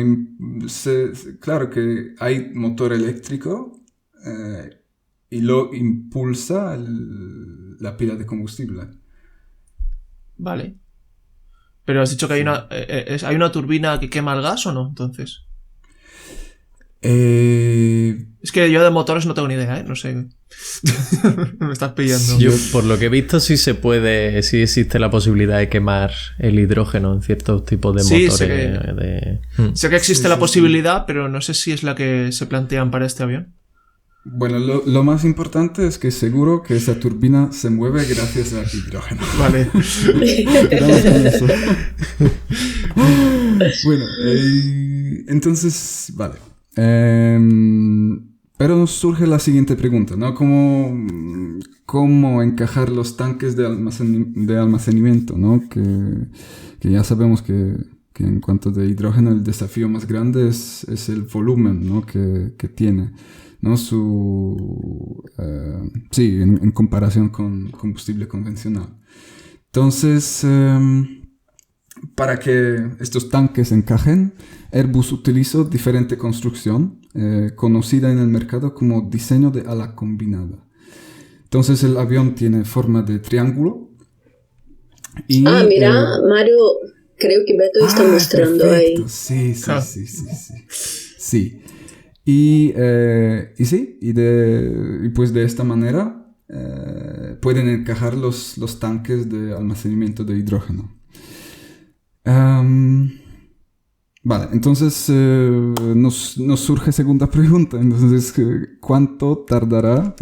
claro que hay motor eléctrico y lo impulsa la pila de combustible. Vale. Pero has dicho que hay una turbina que quema el gas, ¿o no? Entonces. Es que yo de motores no tengo ni idea, ¿eh? No sé. Me estás pillando. Yo, por lo que he visto, sí existe la posibilidad de quemar el hidrógeno en ciertos tipos de motores. Sé que existe la posibilidad, pero no sé si es la que se plantean para este avión. Bueno, lo más importante es que seguro que esa turbina se mueve gracias al hidrógeno. Vale. Quedamos con eso. Bueno, entonces, vale. Pero nos surge la siguiente pregunta, ¿no? ¿Cómo encajar los tanques de almacenamiento, ¿no? Que ya sabemos que en cuanto de hidrógeno el desafío más grande es el volumen, ¿no? que tiene, ¿no? En comparación con combustible convencional. Entonces, para que estos tanques encajen, Airbus utilizó diferente construcción, conocida en el mercado como diseño de ala combinada. Entonces el avión tiene forma de triángulo. Mira, Mario, creo que Beto está mostrando perfecto. ahí. Sí. Y pues de esta manera pueden encajar los tanques de almacenamiento de hidrógeno. Vale, entonces nos surge segunda pregunta. Entonces, ¿cuánto tardará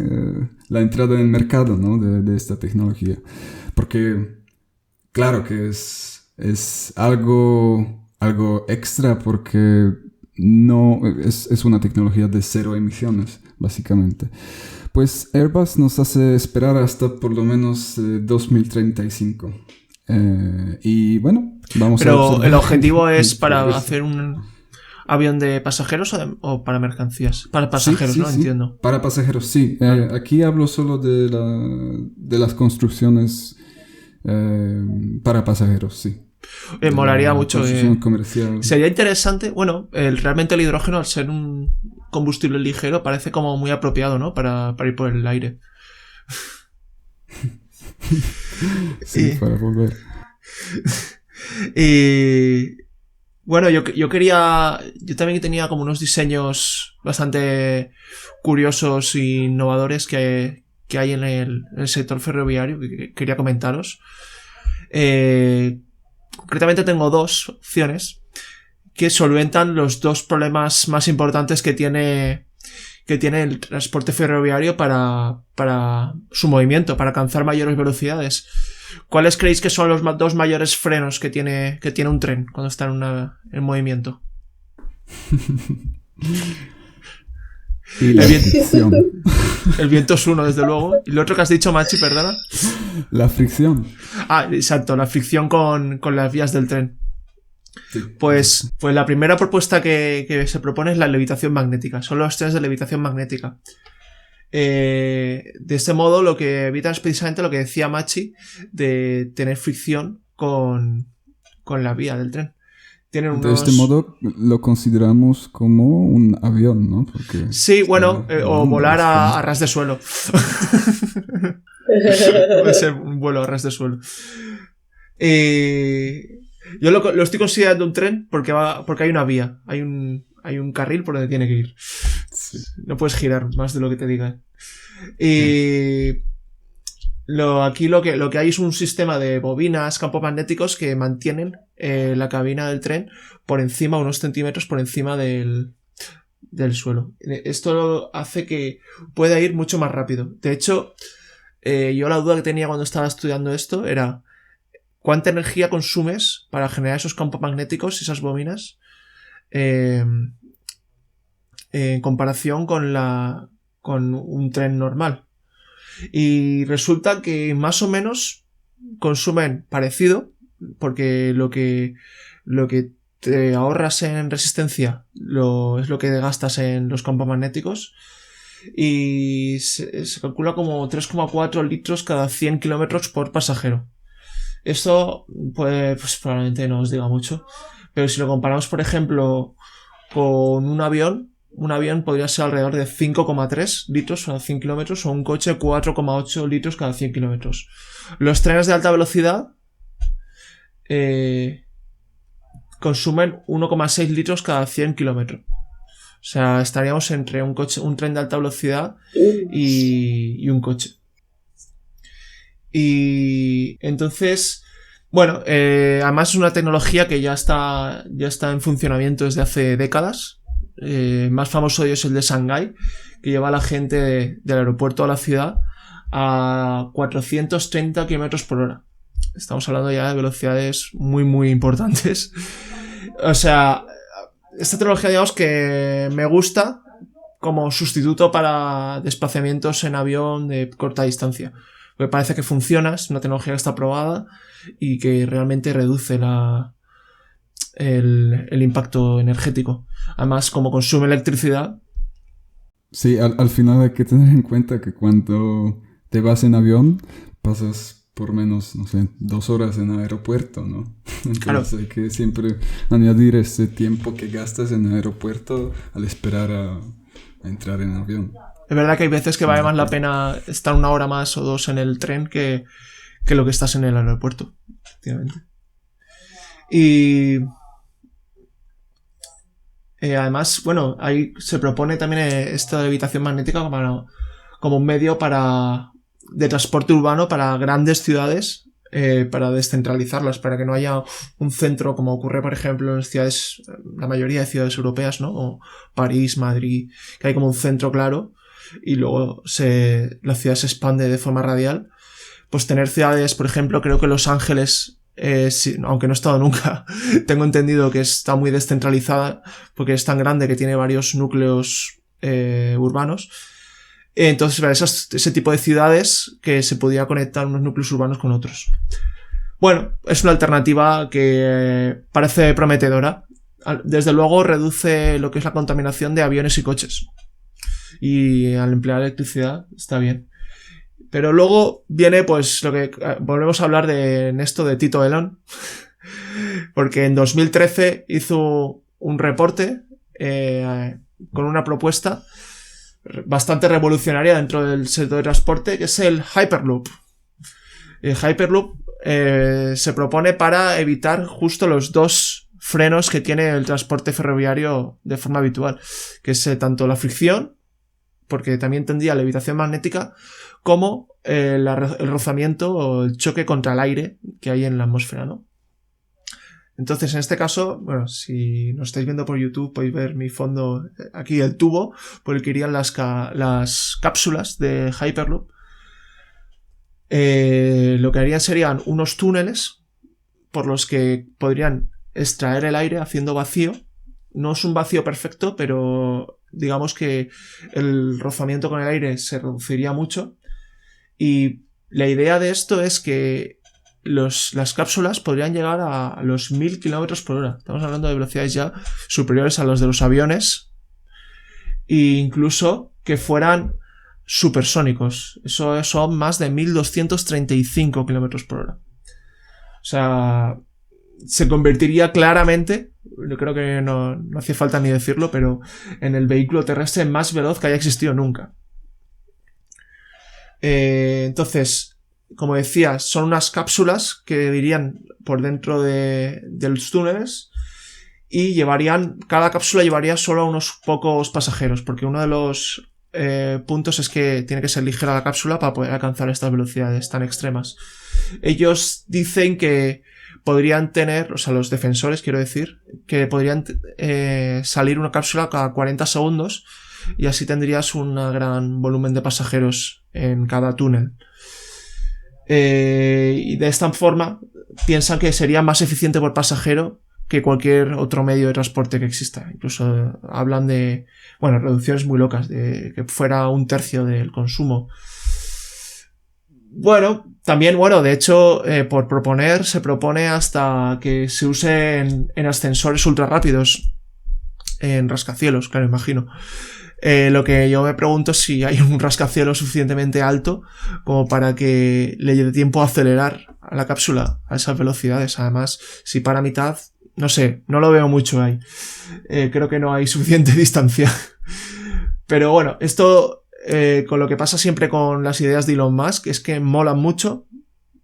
la entrada en el mercado, ¿no? de esta tecnología? Porque, claro que es algo extra porque no es una tecnología de cero emisiones, básicamente. Pues Airbus nos hace esperar hasta por lo menos 2035. Y bueno, vamos a Pero observar. el objetivo es para hacer un avión de pasajeros o para mercancías. Para pasajeros, Sí, ¿no? sí. Entiendo. Para pasajeros, sí. Aquí hablo solo de las construcciones para pasajeros, sí. Molaría La mucho. construcción comercial. Sería interesante. Bueno, realmente el hidrógeno, al ser un combustible ligero, parece como muy apropiado, ¿no? Para ir por el aire. Sí, para volver. Y bueno, yo también tenía como unos diseños bastante curiosos e innovadores que hay en el sector ferroviario que quería comentaros. Concretamente tengo dos opciones que solventan los dos problemas más importantes que tiene el transporte ferroviario para su movimiento, para alcanzar mayores velocidades. ¿Cuáles creéis que son los dos mayores frenos que tiene un tren cuando está en movimiento? Y la fricción. El viento es uno, desde luego. ¿Y lo otro que has dicho, Machi, perdona? La fricción. Ah, exacto, la fricción con las vías del tren. Sí. Pues la primera propuesta que se propone es la levitación magnética. Son los trenes de levitación magnética. De este modo lo que evitan es precisamente lo que decía Machi, de tener fricción con la vía del tren. Tienen De este modo lo consideramos como un avión, ¿no? Porque sí, bueno, o volar a ras de suelo. Puede ser un vuelo a ras de suelo. Yo lo estoy considerando un tren porque hay una vía, hay un carril por donde tiene que ir. Sí. No puedes girar más de lo que te diga. Y aquí lo que hay es un sistema de bobinas, campos magnéticos que mantienen la cabina del tren por encima, unos centímetros por encima del suelo. Esto hace que pueda ir mucho más rápido. De hecho, yo la duda que tenía cuando estaba estudiando esto era ¿cuánta energía consumes para generar esos campos magnéticos y esas bobinas en comparación con un tren normal? Y resulta que más o menos consumen parecido, porque lo que te ahorras en resistencia es lo que gastas en los campos magnéticos, y se calcula como 3,4 litros cada 100 kilómetros por pasajero. Esto pues probablemente no os diga mucho, pero si lo comparamos, por ejemplo, con un avión podría ser alrededor de 5,3 litros cada 100 kilómetros, o un coche 4,8 litros cada 100 kilómetros. Los trenes de alta velocidad consumen 1,6 litros cada 100 kilómetros. O sea, estaríamos entre un tren de alta velocidad y un coche. Y entonces, bueno, además es una tecnología que ya está en funcionamiento desde hace décadas. Más famoso de ellos es el de Shanghái, que lleva a la gente del aeropuerto a la ciudad a 430 km por hora. Estamos hablando ya de velocidades muy, muy importantes. O sea, esta tecnología, digamos que me gusta como sustituto para desplazamientos en avión de corta distancia. Me parece que funciona, es una tecnología que está probada y que realmente reduce el impacto energético. Además, como consume electricidad. Sí, al final hay que tener en cuenta que cuando te vas en avión pasas por menos, no sé, 2 horas en el aeropuerto, ¿no? Entonces claro, hay que siempre añadir ese tiempo que gastas en el aeropuerto al esperar a entrar en avión. Es verdad que hay veces que vale más la pena estar 1 hora más o 2 en el tren que lo que estás en el aeropuerto, efectivamente. Y además, bueno, ahí se propone también esta levitación magnética como un medio de transporte urbano para grandes ciudades para descentralizarlas, para que no haya un centro como ocurre, por ejemplo, en ciudades, la mayoría de ciudades europeas, ¿no? O París, Madrid, que hay como un centro claro y luego la ciudad se expande de forma radial. Pues tener ciudades, por ejemplo, creo que Los Ángeles, sí, aunque no he estado nunca, tengo entendido que está muy descentralizada porque es tan grande que tiene varios núcleos urbanos. Entonces, para ese tipo de ciudades que se podía conectar unos núcleos urbanos con otros. Bueno, es una alternativa que parece prometedora. Desde luego reduce lo que es la contaminación de aviones y coches. Y al emplear electricidad está bien. Pero luego viene pues lo que... Volvemos a hablar en esto de Tito Elon. Porque en 2013 hizo un reporte con una propuesta bastante revolucionaria dentro del sector de transporte, que es el Hyperloop. El Hyperloop se propone para evitar justo los dos frenos que tiene el transporte ferroviario de forma habitual, que es tanto la fricción, porque también tendría levitación magnética, como el rozamiento o el choque contra el aire que hay en la atmósfera, ¿no? Entonces, en este caso, bueno, si nos estáis viendo por YouTube, podéis ver mi fondo, aquí el tubo por el que irían las cápsulas de Hyperloop. Lo que harían serían unos túneles por los que podrían extraer el aire haciendo vacío. No es un vacío perfecto, pero digamos que el rozamiento con el aire se reduciría mucho. Y la idea de esto es que las cápsulas podrían llegar a los 1000 km por hora. Estamos hablando de velocidades ya superiores a los de los aviones. E incluso que fueran supersónicos. Eso son más de 1235 km por hora. O sea, se convertiría claramente, yo creo que no hace falta ni decirlo, pero en el vehículo terrestre más veloz que haya existido nunca. Entonces, como decía, son unas cápsulas que irían por dentro de los túneles y cada cápsula llevaría solo a unos pocos pasajeros, porque uno de los puntos es que tiene que ser ligera la cápsula para poder alcanzar estas velocidades tan extremas. Ellos dicen que podrían tener, o sea, los defensores, quiero decir, que podrían salir una cápsula cada 40 segundos y así tendrías un gran volumen de pasajeros en cada túnel. Y de esta forma piensan que sería más eficiente por pasajero que cualquier otro medio de transporte que exista. Incluso hablan de, bueno, reducciones muy locas, de que fuera 1/3 del consumo. Bueno, también, de hecho, por proponer, se propone hasta que se use en ascensores ultra rápidos, en rascacielos, claro, imagino. Lo que yo me pregunto es si hay un rascacielos suficientemente alto como para que le dé tiempo a acelerar a la cápsula a esas velocidades. Además, si para mitad, no sé, no lo veo mucho ahí. Creo que no hay suficiente distancia. Pero bueno, esto con lo que pasa siempre con las ideas de Elon Musk es que molan mucho,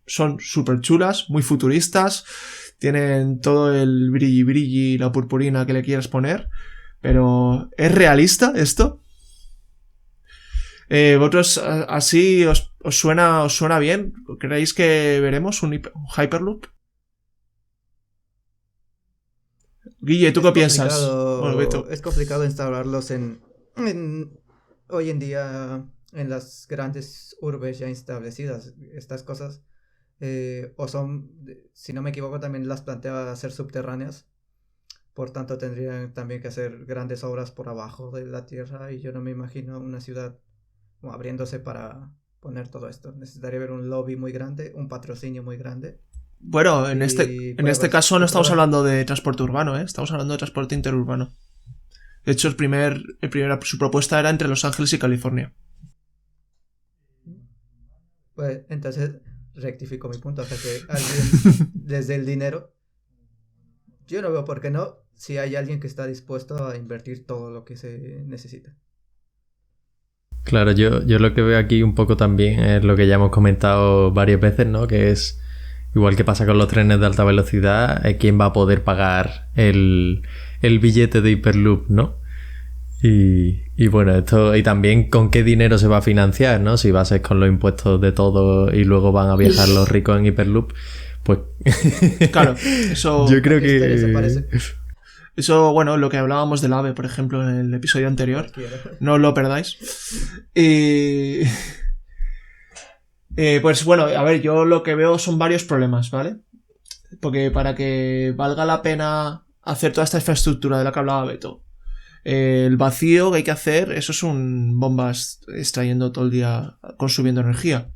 son súper chulas, muy futuristas, tienen todo el brilli, la purpurina que le quieras poner. Pero, ¿es realista esto? ¿Vosotros así os suena bien? ¿Creéis que veremos un Hyperloop? Guille, ¿tú qué piensas? Bueno, Beto. Es complicado instalarlos hoy en día en las grandes urbes ya establecidas. Estas cosas o son, si no me equivoco, también las plantea ser subterráneas. Por tanto, tendrían también que hacer grandes obras por abajo de la tierra y yo no me imagino una ciudad abriéndose para poner todo esto. Necesitaría ver un lobby muy grande, un patrocinio muy grande. Bueno, en este caso no estamos hablando de transporte urbano, estamos hablando de transporte interurbano. De hecho, su propuesta era entre Los Ángeles y California. Pues entonces rectifico mi punto, o sea que alguien desde el dinero, yo no veo por qué no, si hay alguien que está dispuesto a invertir todo lo que se necesita. Claro, yo lo que veo aquí un poco también es lo que ya hemos comentado varias veces, ¿no? Que es igual que pasa con los trenes de alta velocidad, ¿quién va a poder pagar el billete de Hyperloop, ¿no? Y bueno, esto, y también con qué dinero se va a financiar, ¿no? Si va a ser con los impuestos de todo y luego van a viajar los ricos en Hyperloop, pues Claro, eso... yo creo Historia se que parece. Eso, bueno, lo que hablábamos del AVE, por ejemplo, en el episodio anterior. No os lo perdáis. Y... pues bueno, a ver, yo lo que veo son varios problemas, ¿vale? Porque para que valga la pena hacer toda esta infraestructura de la que hablaba Beto, el vacío que hay que hacer, eso son bombas extrayendo todo el día, consumiendo energía.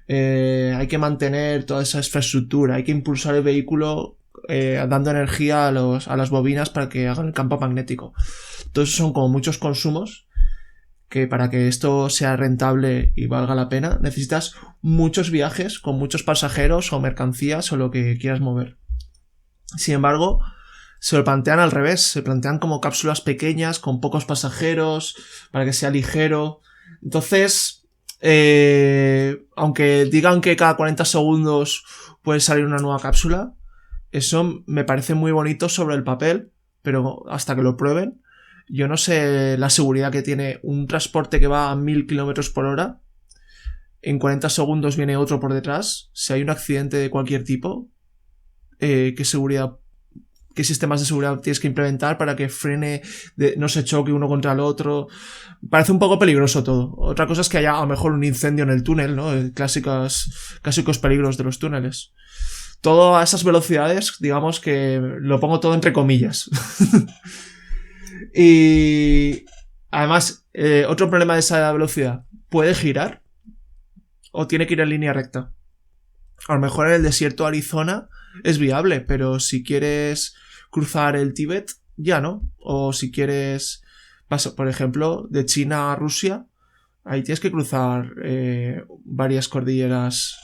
Hay que mantener toda esa infraestructura, hay que impulsar el vehículo dando energía a las bobinas para que hagan el campo magnético. Entonces son como muchos consumos que para que esto sea rentable y valga la pena necesitas muchos viajes con muchos pasajeros o mercancías o lo que quieras mover. Sin embargo, se lo plantean al revés, se plantean como cápsulas pequeñas con pocos pasajeros para que sea ligero. Entonces, aunque digan que cada 40 segundos puede salir una nueva cápsula, eso me parece muy bonito sobre el papel, pero hasta que lo prueben, yo no sé la seguridad que tiene un transporte que va a 1000 kilómetros por hora. En 40 segundos viene otro por detrás. Si hay un accidente de cualquier tipo, ¿qué sistemas de seguridad tienes que implementar para que frene, no se choque uno contra el otro? Parece un poco peligroso todo. Otra cosa es que haya a lo mejor un incendio en el túnel, ¿no? Clásicos peligros de los túneles. Todo a esas velocidades, digamos que lo pongo todo entre comillas. Y además, otro problema de esa velocidad, ¿puede girar? ¿O tiene que ir en línea recta? A lo mejor en el desierto de Arizona es viable, pero si quieres cruzar el Tíbet, ya no. O si quieres, por ejemplo, de China a Rusia, ahí tienes que cruzar varias cordilleras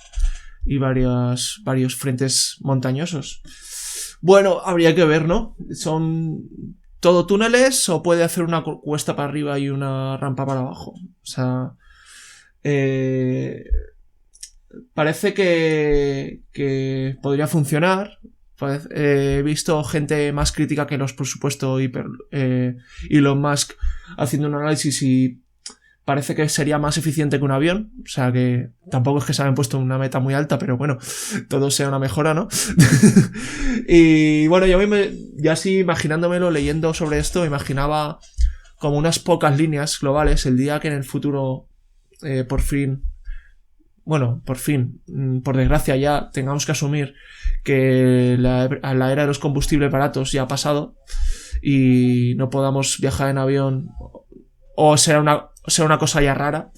y varios frentes montañosos. Bueno, habría que ver, ¿no? ¿Son todo túneles o puede hacer una cuesta para arriba y una rampa para abajo? O sea, parece que podría funcionar. He visto gente más crítica que los, por supuesto, Elon Musk haciendo un análisis y parece que sería más eficiente que un avión. O sea que tampoco es que se hayan puesto una meta muy alta, pero bueno, todo sea una mejora, ¿no? Y bueno, yo ya así imaginándomelo, leyendo sobre esto, imaginaba como unas pocas líneas globales el día que en el futuro por fin, por desgracia ya tengamos que asumir que la era de los combustibles baratos ya ha pasado y no podamos viajar en avión o sea una cosa ya rara.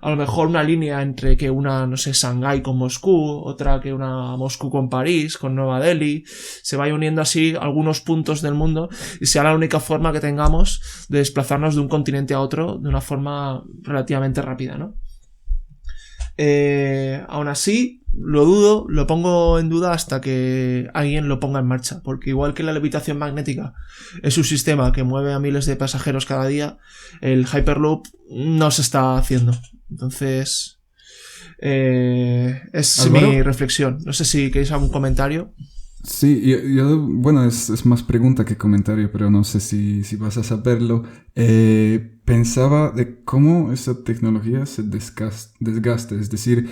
A lo mejor una línea entre que una, no sé, Shanghái con Moscú, otra que una Moscú con París, con Nueva Delhi, se vaya uniendo así algunos puntos del mundo y sea la única forma que tengamos de desplazarnos de un continente a otro de una forma relativamente rápida, ¿no? Aún así, lo dudo, lo pongo en duda hasta que alguien lo ponga en marcha, porque igual que la levitación magnética es un sistema que mueve a miles de pasajeros cada día, el Hyperloop no se está haciendo. Entonces, es Álvaro, mi reflexión. No sé si queréis algún comentario. sí, bueno, es más pregunta que comentario, pero no sé si vas a saberlo. Pensaba de cómo esa tecnología se desgasta, es decir,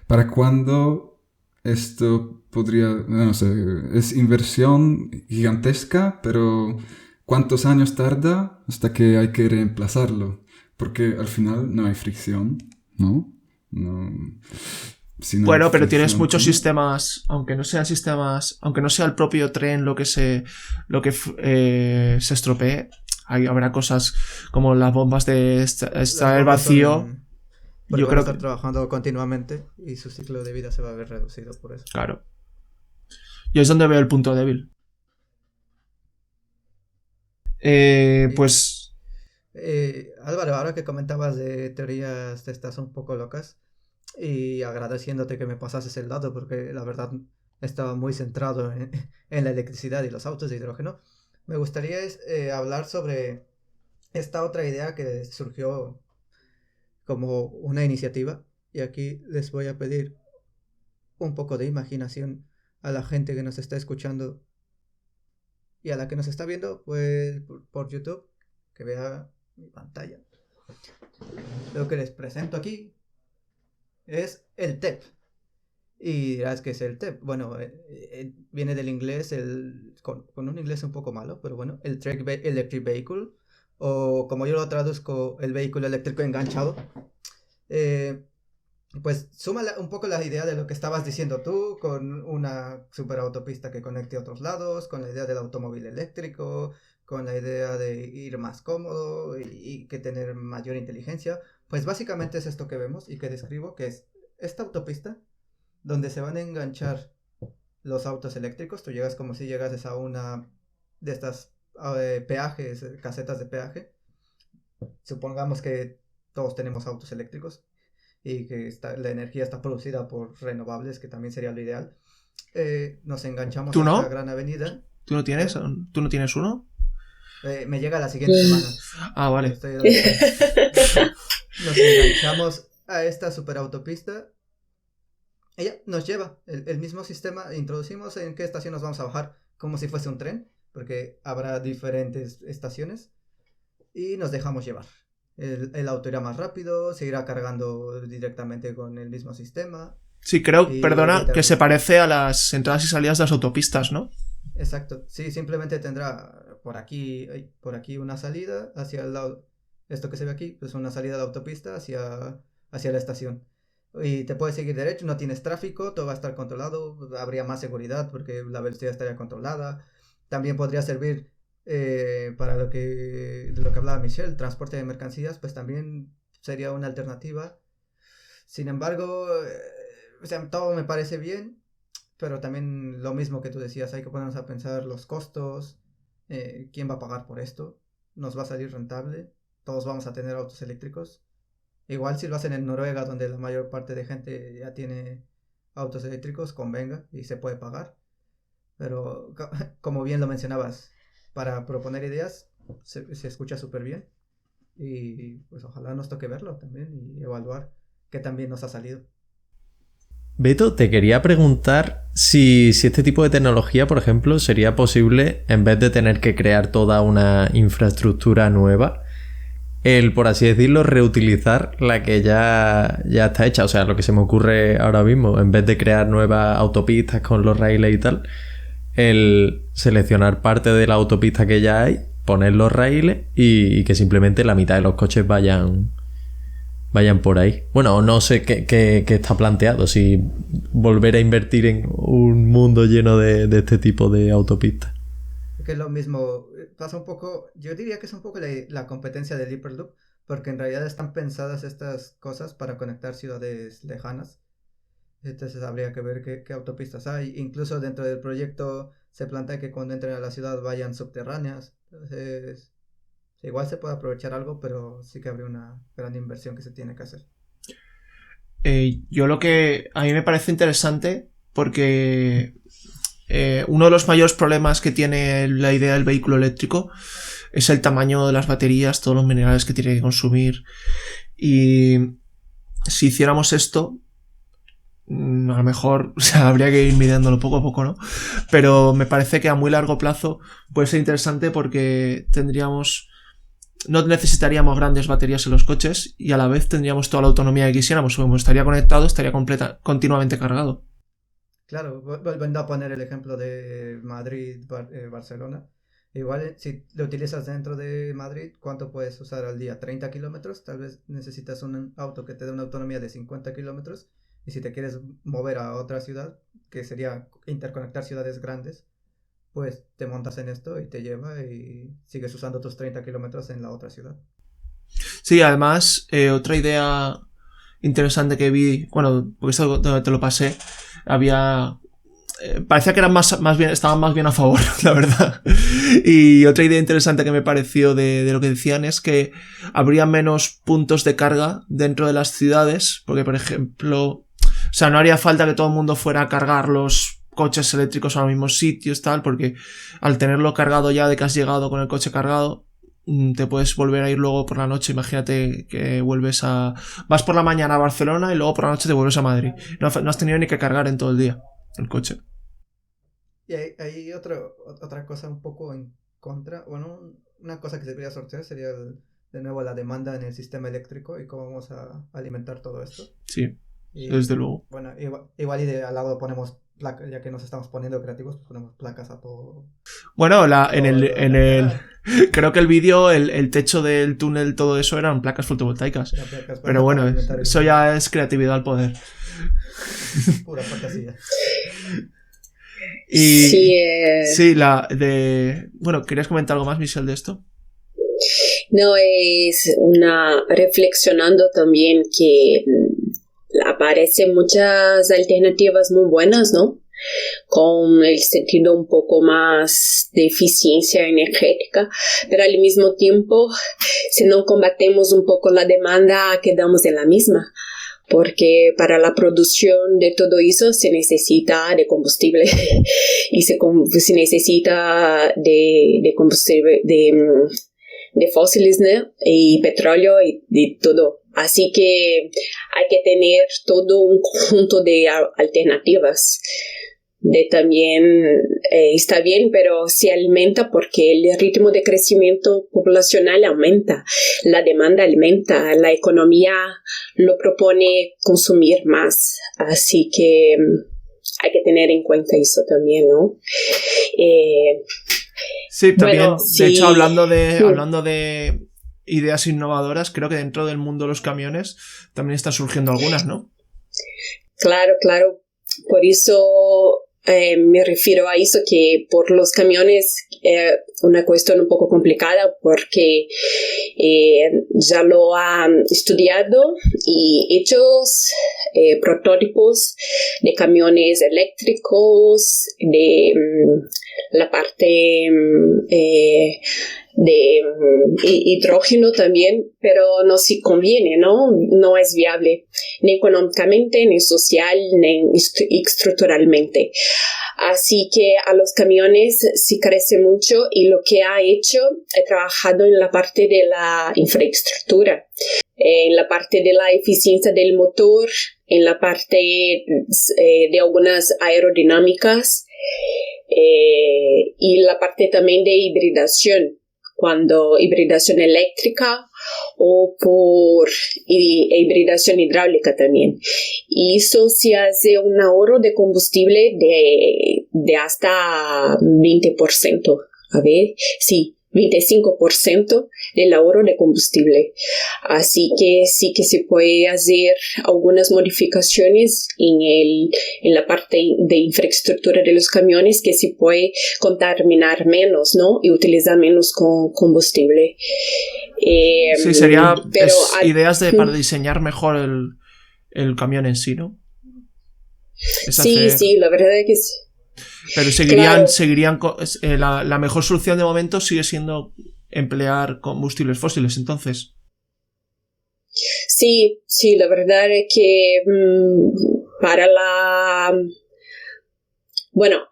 ¿para cuándo esto podría, no sé, es inversión gigantesca, pero ¿cuántos años tarda hasta que hay que reemplazarlo? Porque al final no hay fricción, ¿no? No. Si no hay Bueno, pero tienes fricción, muchos ¿cómo? sistemas, aunque no sea el propio tren lo que se estropee, habrá cosas como las bombas de extraer vacío. Porque Yo van a creo estar que, trabajando continuamente y su ciclo de vida se va a ver reducido por eso. claro. Yo es donde veo el punto débil. Pues, Álvaro, ahora que comentabas de teorías de estas un poco locas y agradeciéndote que me pasases el dato porque la verdad estaba muy centrado en la electricidad y los autos de hidrógeno, me gustaría hablar sobre esta otra idea que surgió como una iniciativa y aquí les voy a pedir un poco de imaginación a la gente que nos está escuchando y a la que nos está viendo pues por YouTube, que vea mi pantalla. Lo que les presento aquí es el TEP. Y dirás, ¿qué es el TEP? Bueno, viene del inglés, con un inglés un poco malo, pero bueno, el Electric Vehicle, o como yo lo traduzco, el vehículo eléctrico enganchado. Pues suma un poco la idea de lo que estabas diciendo tú, con una superautopista que conecte a otros lados, con la idea del automóvil eléctrico, con la idea de ir más cómodo y que tener mayor inteligencia. Pues básicamente es esto que vemos y que describo, que es esta autopista donde se van a enganchar los autos eléctricos. Tú llegas como si llegases a una de estas peajes, casetas de peaje. Supongamos que todos tenemos autos eléctricos y que la energía está producida por renovables, que también sería lo ideal. Nos enganchamos ¿Tú no? a esta gran avenida. ¿Tú no tienes uno? Me llega la siguiente semana. Ah, vale. Nos enganchamos a esta superautopista. Ella nos lleva el mismo sistema. Introducimos en qué estación nos vamos a bajar, como si fuese un tren, porque habrá diferentes estaciones, y nos dejamos llevar. El auto irá más rápido, se irá cargando directamente con el mismo sistema. Sí, creo, perdona, que se parece a las entradas y salidas de las autopistas, ¿no? Exacto, sí, simplemente tendrá por aquí una salida hacia el lado. Esto que se ve aquí, pues una salida de la autopista hacia la estación. Y te puedes seguir derecho, no tienes tráfico, todo va a estar controlado, habría más seguridad porque la velocidad estaría controlada. También podría servir para de lo que hablaba Michelle, el transporte de mercancías, pues también sería una alternativa. Sin embargo, o sea, todo me parece bien, pero también lo mismo que tú decías, hay que ponernos a pensar los costos, quién va a pagar por esto, nos va a salir rentable, todos vamos a tener autos eléctricos. Igual si lo hacen en Noruega, donde la mayor parte de gente ya tiene autos eléctricos, convenga y se puede pagar. Pero como bien lo mencionabas, para proponer ideas se escucha súper bien. Y pues ojalá nos toque verlo también y evaluar qué también nos ha salido. Beto, te quería preguntar si este tipo de tecnología, por ejemplo, sería posible, en vez de tener que crear toda una infraestructura nueva, por así decirlo, reutilizar la que ya está hecha. O sea, lo que se me ocurre ahora mismo, en vez de crear nuevas autopistas con los raíles y tal, el seleccionar parte de la autopista que ya hay, poner los raíles y que simplemente la mitad de los coches vayan por ahí. Bueno, no sé qué está planteado, si volver a invertir en un mundo lleno de este tipo de autopistas. Que es lo mismo, pasa un poco, yo diría que es un poco la competencia del Hyperloop, porque en realidad están pensadas estas cosas para conectar ciudades lejanas. Entonces habría que ver qué autopistas hay. Incluso dentro del proyecto se plantea que cuando entren a la ciudad vayan subterráneas. Entonces igual se puede aprovechar algo, pero sí que habría una gran inversión que se tiene que hacer. Yo lo que a mí me parece interesante, porque uno de los mayores problemas que tiene la idea del vehículo eléctrico es el tamaño de las baterías, todos los minerales que tiene que consumir. Y si hiciéramos esto, a lo mejor, o sea, habría que ir midiéndolo poco a poco, ¿no? Pero me parece que a muy largo plazo puede ser interesante, porque no necesitaríamos grandes baterías en los coches y a la vez tendríamos toda la autonomía que quisiéramos. Como estaría conectado, estaría continuamente cargado. Claro, volviendo a poner el ejemplo de Madrid, Barcelona. Igual si lo utilizas dentro de Madrid, ¿cuánto puedes usar al día? 30 kilómetros, tal vez necesitas un auto que te dé una autonomía de 50 kilómetros. Y si te quieres mover a otra ciudad, que sería interconectar ciudades grandes, pues te montas en esto y te lleva y sigues usando tus 30 kilómetros en la otra ciudad. Sí, además, otra idea interesante que vi, bueno, porque esto te lo pasé, parecía que eran estaban más bien a favor, la verdad. Y otra idea interesante que me pareció de lo que decían es que habría menos puntos de carga dentro de las ciudades, porque, por ejemplo, o sea, no haría falta que todo el mundo fuera a cargar los coches eléctricos a los mismos sitios, tal, porque al tenerlo cargado ya de que has llegado con el coche cargado, te puedes volver a ir luego por la noche. Imagínate que vas por la mañana a Barcelona y luego por la noche te vuelves a Madrid. No has tenido ni que cargar en todo el día el coche. Y hay otra cosa un poco en contra. Bueno, una cosa que se debería sortear sería de nuevo la demanda en el sistema eléctrico y cómo vamos a alimentar todo esto. Sí, Y, desde luego. bueno, igual y de al lado ponemos placas, ya que nos estamos poniendo creativos, pues ponemos placas a todo. Bueno, creo que el vídeo, el techo del túnel, todo eso eran placas fotovoltaicas. Pero bueno, eso ya es creatividad al poder. Pura fantasía. Y Sí, sí, bueno, ¿querías comentar algo más, Michelle, de esto? no, es una reflexionando también que aparecen muchas alternativas muy buenas, ¿no? Con el sentido un poco más de eficiencia energética, pero al mismo tiempo, si no combatemos un poco la demanda, quedamos en la misma. Porque para la producción de todo eso se necesita de combustible y se necesita de combustible, de fósiles, ¿no? Y petróleo y de todo. Así que hay que tener todo un conjunto de alternativas. También está bien, pero se alimenta porque el ritmo de crecimiento poblacional aumenta, la demanda aumenta, la economía lo propone consumir más, así que hay que tener en cuenta eso también, ¿no? Sí, también, bueno, de hecho, sí. hablando de ideas innovadoras, creo que dentro del mundo de los camiones también están surgiendo algunas, ¿no? Claro, por eso me refiero a eso, que por los camiones una cuestión un poco complicada porque ya lo han estudiado y hechos prototipos de camiones eléctricos, de la parte de hidrógeno también, pero no se conviene, no es viable ni económicamente, ni social, ni estructuralmente. Así que a los camiones sí crece mucho y lo que he trabajado en la parte de la infraestructura, en la parte de la eficiencia del motor, en la parte de algunas aerodinámicas y la parte también de hibridación, cuando hibridación eléctrica o por hibridación hidráulica también. Y eso se hace un ahorro de combustible de hasta 20%. A ver, sí, 25% del ahorro de combustible. Así que sí que se puede hacer algunas modificaciones en la parte de infraestructura de los camiones, que se puede contaminar menos, ¿no? Y utilizar menos combustible. Sí, sería ideas para diseñar mejor el camión en sí, ¿no? Sí, la verdad es que sí. Pero seguirían la mejor solución de momento sigue siendo emplear combustibles fósiles, entonces. Sí, la verdad es que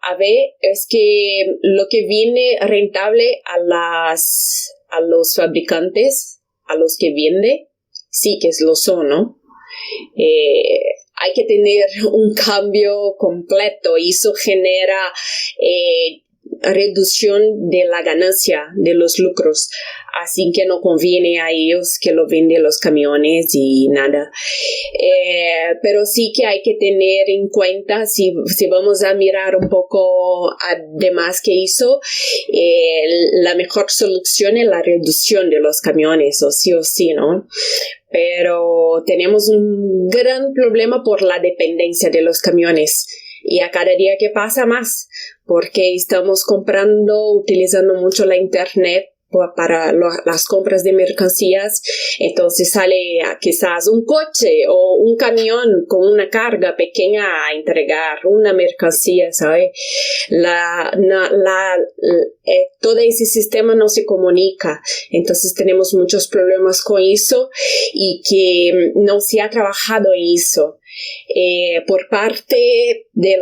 a ver, es que lo que viene rentable a los fabricantes, a los que vende, sí que lo son, ¿no? Hay que tener un cambio completo y eso genera reducción de la ganancia, de los lucros. Así que no conviene a ellos que lo venden los camiones y nada. Pero sí que hay que tener en cuenta, si vamos a mirar un poco además que hizo, la mejor solución es la reducción de los camiones, o sí, ¿no? Pero tenemos un gran problema por la dependencia de los camiones y a cada día que pasa más, porque estamos utilizando mucho la internet para las compras de mercancías. Entonces sale quizás un coche o un camión con una carga pequeña a entregar una mercancía, ¿sabes? Todo ese sistema no se comunica, entonces tenemos muchos problemas con eso y que no se ha trabajado en eso. Por parte de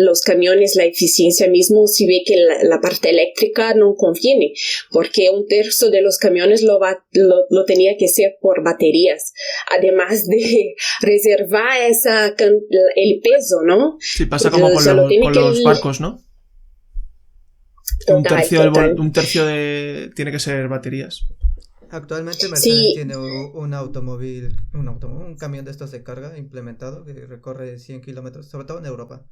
los camiones, la eficiencia mismo, se ve que la parte eléctrica no conviene, porque 1/3 de los camiones lo tenía que ser por baterías, además de reservar el peso, ¿no? Sí, pasa como con los barcos, ¿no? Total. Un tercio tiene que ser baterías. Actualmente Mercedes Sí, tiene un camión de estos de carga implementado que recorre 100 kilómetros, sobre todo en Europa.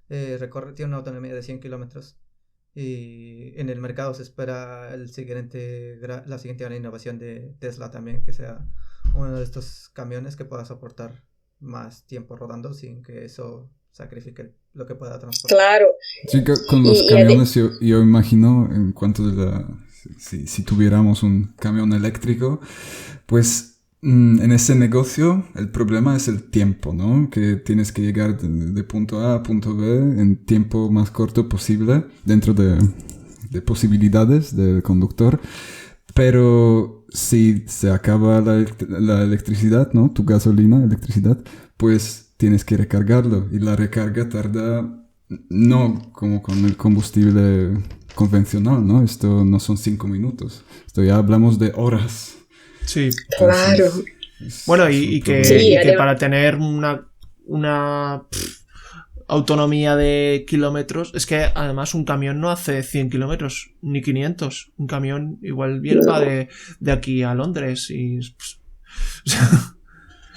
Tiene una autonomía de 100 kilómetros. Y en el mercado se espera la siguiente gran innovación de Tesla también, que sea uno de estos camiones que pueda soportar más tiempo rodando sin que eso sacrifique lo que pueda transportar. claro. Sí, con los Y camiones yo imagino, en cuanto si tuviéramos un camión eléctrico, pues en ese negocio el problema es el tiempo, ¿no? Que tienes que llegar de punto A a punto B en tiempo más corto posible, dentro de posibilidades del conductor. Pero si se acaba la electricidad, ¿no? Tu gasolina, electricidad, pues tienes que recargarlo. Y la recarga tarda, no como con el combustible convencional, ¿no? Esto no son 5 minutos. Esto ya hablamos de horas. Sí. claro. Bueno, Es un y problema. Sí, y que además- para tener una autonomía de kilómetros, es que además un camión no hace 100 kilómetros, ni 500. Un camión igual bien va de aquí a Londres y pues,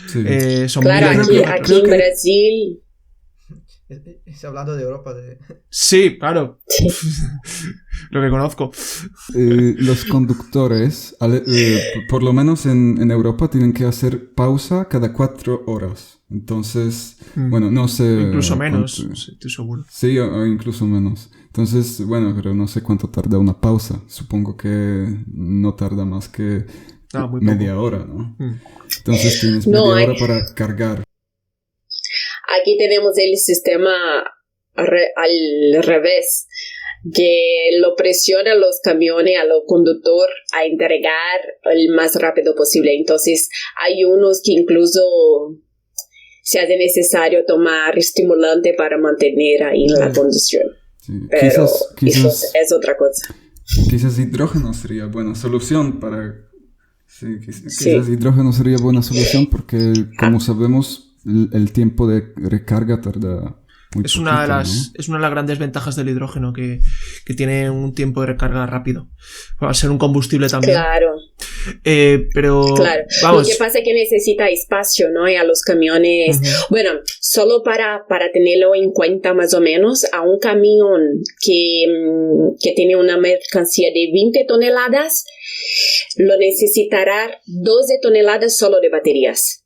Sí. son Claro, miles de aquí, kilómetros. aquí en Brasil, Hablando de Europa, Sí, claro. Lo que conozco. Los conductores, por lo menos en Europa, tienen que hacer pausa cada 4 horas. Entonces, bueno, no sé... Incluso menos, cuánto- sí, estoy seguro. Sí, o incluso menos. Entonces, bueno, pero no sé cuánto tarda una pausa. Supongo que no tarda más que Muy poco. media hora, ¿no? Mm. Entonces tienes No, media hay- hora para cargar. aquí tenemos el sistema al revés, que lo presiona a los camiones, a los conductores a entregar el más rápido posible. Entonces, hay unos que incluso se hace necesario tomar estimulante para mantener ahí la conducción. Sí. Pero eso Quizás es otra cosa. Quizás hidrógeno sería buena solución para... Sí, quizás Sí. hidrógeno sería buena solución porque, como sabemos, el tiempo de recarga tarda muy Es poquito, una de ¿no? es una de las grandes ventajas del hidrógeno, que tiene un tiempo de recarga rápido. Va a ser un combustible también. Claro, Pero claro. vamos. Lo que pasa es que necesita espacio, ¿no? Y a los camiones. Ujú. Bueno, solo para tenerlo en cuenta más o menos, a un camión que tiene una mercancía de 20 toneladas, lo necesitará 12 toneladas solo de baterías,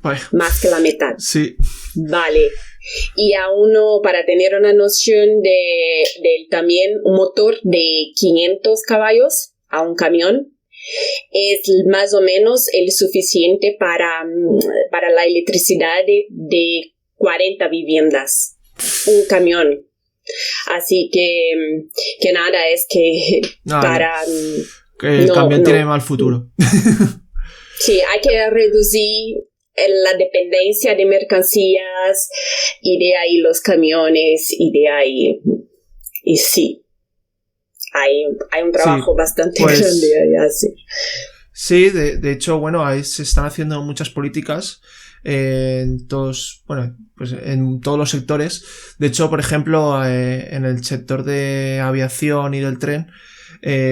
Vaya, más que la mitad. sí. Vale. Y a uno, para tener una noción del también un motor de 500 caballos a un camión, es más o menos el suficiente para la electricidad de 40 viviendas. Un camión. Así que nada, es que Nada, para... Que el No, camión no. tiene mal futuro. Sí, hay que reducir la dependencia de mercancías y de ahí los camiones y de ahí... Y sí, hay un trabajo bastante pues- grande ahí así. Sí, de hecho, bueno, ahí se están haciendo muchas políticas en todos, bueno, pues en todos los sectores. De hecho, por ejemplo, en el sector de aviación y del tren,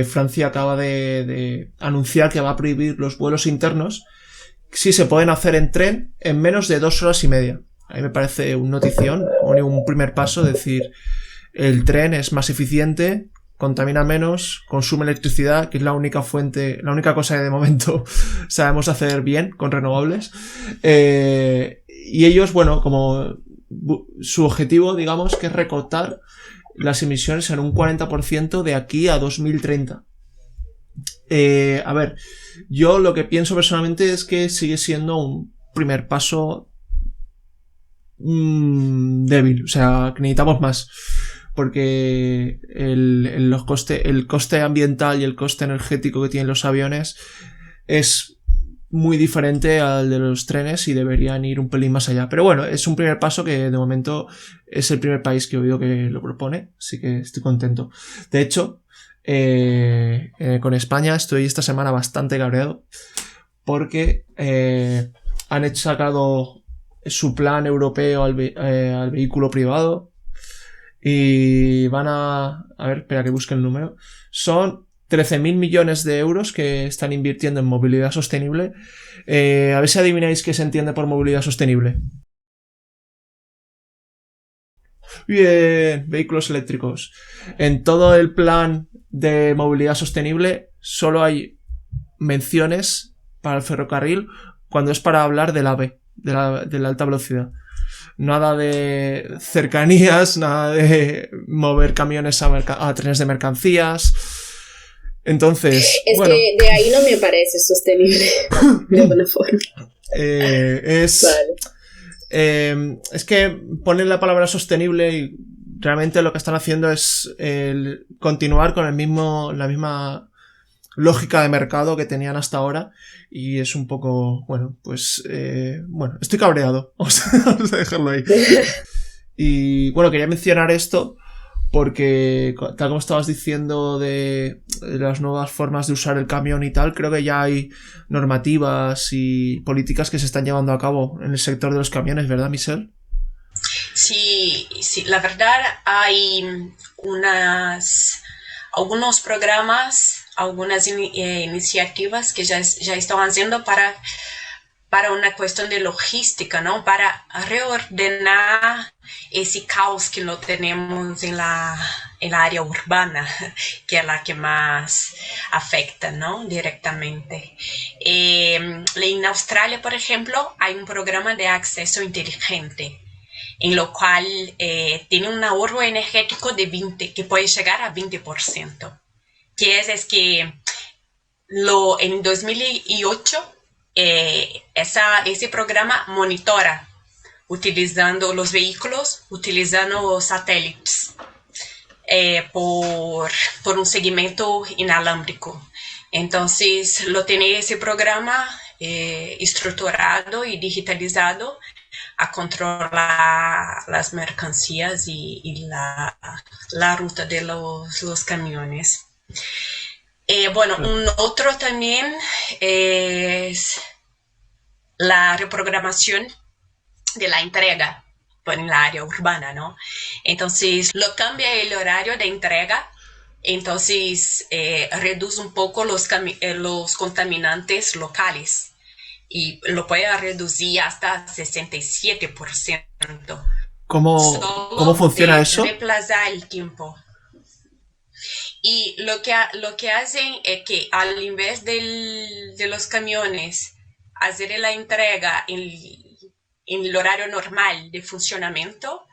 Francia acaba de anunciar que va a prohibir los vuelos internos si se pueden hacer en tren en menos de 2 horas y media. A mí me parece un notición, un primer paso, decir, el tren es más eficiente, contamina menos, consume electricidad, que es la única fuente, la única cosa que de momento sabemos hacer bien con renovables. Y ellos, bueno, como su objetivo, digamos, que es recortar las emisiones en un 40% de aquí a 2030. A ver, yo lo que pienso personalmente es que sigue siendo un primer paso débil, o sea, que necesitamos más, porque el coste ambiental y el coste energético que tienen los aviones es muy diferente al de los trenes y deberían ir un pelín más allá. Pero bueno, es un primer paso que de momento es el primer país que he oído que lo propone, así que estoy contento. De hecho, con España estoy esta semana bastante cabreado porque han sacado su plan europeo al vehículo privado y van a ver, espera que busque el número. Son 13.000 millones de euros que están invirtiendo en movilidad sostenible. A ver si adivináis qué se entiende por movilidad sostenible. Bien, vehículos eléctricos. En todo el plan de movilidad sostenible solo hay menciones para el ferrocarril cuando es para hablar del AVE, de la alta velocidad. Nada de cercanías, nada de mover camiones a trenes de mercancías. Entonces, es bueno, que de ahí no me parece sostenible de alguna forma. Es que ponen la palabra sostenible y realmente lo que están haciendo es continuar con la misma lógica de mercado que tenían hasta ahora, y es un poco, bueno, pues estoy cabreado, vamos a dejarlo ahí. Y bueno, quería mencionar esto porque, tal como estabas diciendo de las nuevas formas de usar el camión y tal, creo que ya hay normativas y políticas que se están llevando a cabo en el sector de los camiones, ¿verdad, Michelle? Sí, la verdad hay algunos programas, algunas iniciativas que ya están haciendo para una cuestión de logística, ¿no? Para reordenar ese caos que no tenemos en la área urbana, que es la que más afecta, ¿no? Directamente. En Australia, por ejemplo, hay un programa de acceso inteligente, en lo cual tiene un ahorro energético que puede llegar a 20%. Que es que en 2008 ese programa monitora utilizando los vehículos, utilizando satélites por un seguimiento inalámbrico. Entonces, lo tiene ese programa estructurado y digitalizado a controlar las mercancías y la ruta de los camiones. Un otro también es la reprogramación de la entrega en la área urbana, ¿no? Entonces, lo cambia el horario de entrega, entonces reduce un poco los contaminantes locales y lo puede reducir hasta 67%. ¿Cómo funciona eso? Reemplazar el tiempo. Y lo que hacen es que al invés de los camiones hacer la entrega en el horario normal de funcionamiento,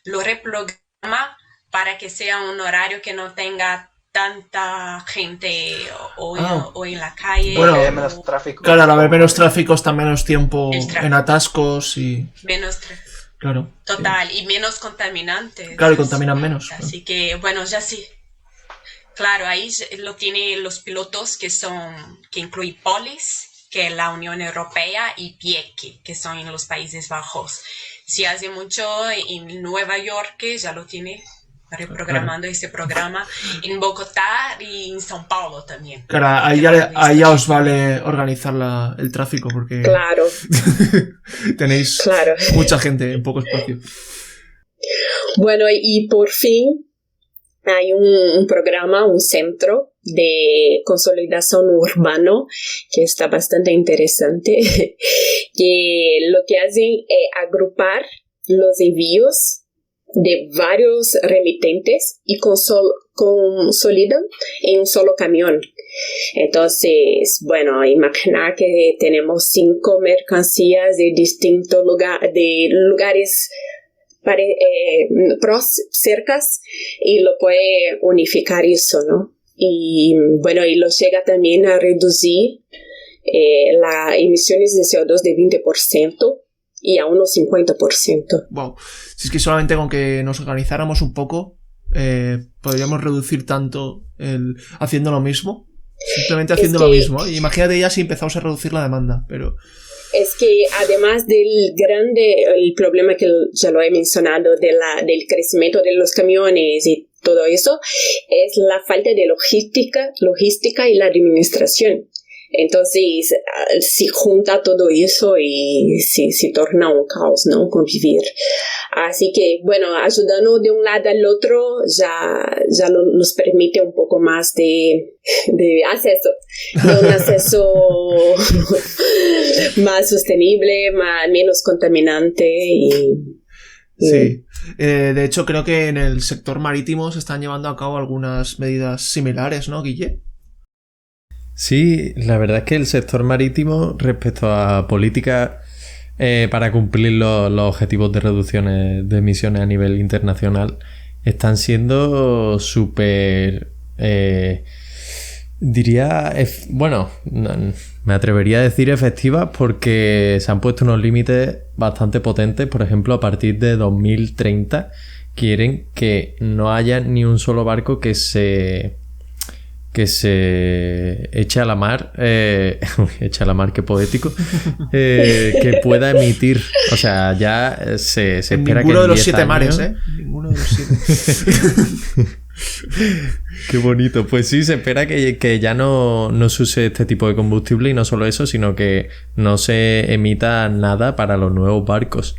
lo reprograma para que sea un horario que no tenga tanta gente o en la calle. Bueno, menos tráfico. Claro, al haber menos tráfico está menos tiempo en atascos y... Menos tráfico. Claro. Total, y menos contaminantes. Claro, y contaminan menos. Así que, bueno, ya sí. Claro, ahí lo tienen los pilotos que incluyen Polis, que es la Unión Europea, y PIEC, que son en los Países Bajos. Si hace mucho en Nueva York, ya lo tiene reprogramando ese programa, en Bogotá y en São Paulo también. Claro, ahí ya os vale organizar el tráfico, porque Claro. tenéis mucha gente en poco espacio. Bueno, y por fin hay un programa, un centro de consolidación urbano que está bastante interesante, que lo que hacen es agrupar los envíos de varios remitentes y consolidan en un solo camión. Entonces, bueno, imagina que tenemos 5 mercancías de distintos lugares cercas, y lo puede unificar eso, ¿no? Y bueno, y lo llega también a reducir las emisiones de CO2 de 20% y a unos 50%. Wow. Si es que solamente con que nos organizáramos un poco, podríamos reducir tanto haciendo lo mismo. Simplemente haciendo lo mismo. Imagínate ya si empezamos a reducir la demanda, pero... Es que además el problema que ya lo he mencionado del crecimiento de los camiones y todo eso, es la falta de logística y la administración. Entonces, se junta todo eso y se torna un caos, ¿no? Convivir. Así que, bueno, ayudando de un lado al otro ya nos permite un poco más de acceso, de un acceso más sostenible, menos contaminante Sí, de hecho creo que en el sector marítimo se están llevando a cabo algunas medidas similares, ¿no, Guille? Sí, la verdad es que el sector marítimo respecto a políticas para cumplir los objetivos de reducciones de emisiones a nivel internacional están siendo súper... diría... bueno, me atrevería a decir efectivas porque se han puesto unos límites bastante potentes. Por ejemplo, a partir de 2030 quieren que no haya ni un solo barco que se eche a la mar, eche a la mar, qué poético, que pueda emitir, o sea, ya se espera que ninguno de en los 10 7 años... mares, ninguno de los 7. Qué bonito. Pues sí, se espera que ya no se use este tipo de combustible, y no solo eso, sino que no se emita nada para los nuevos barcos.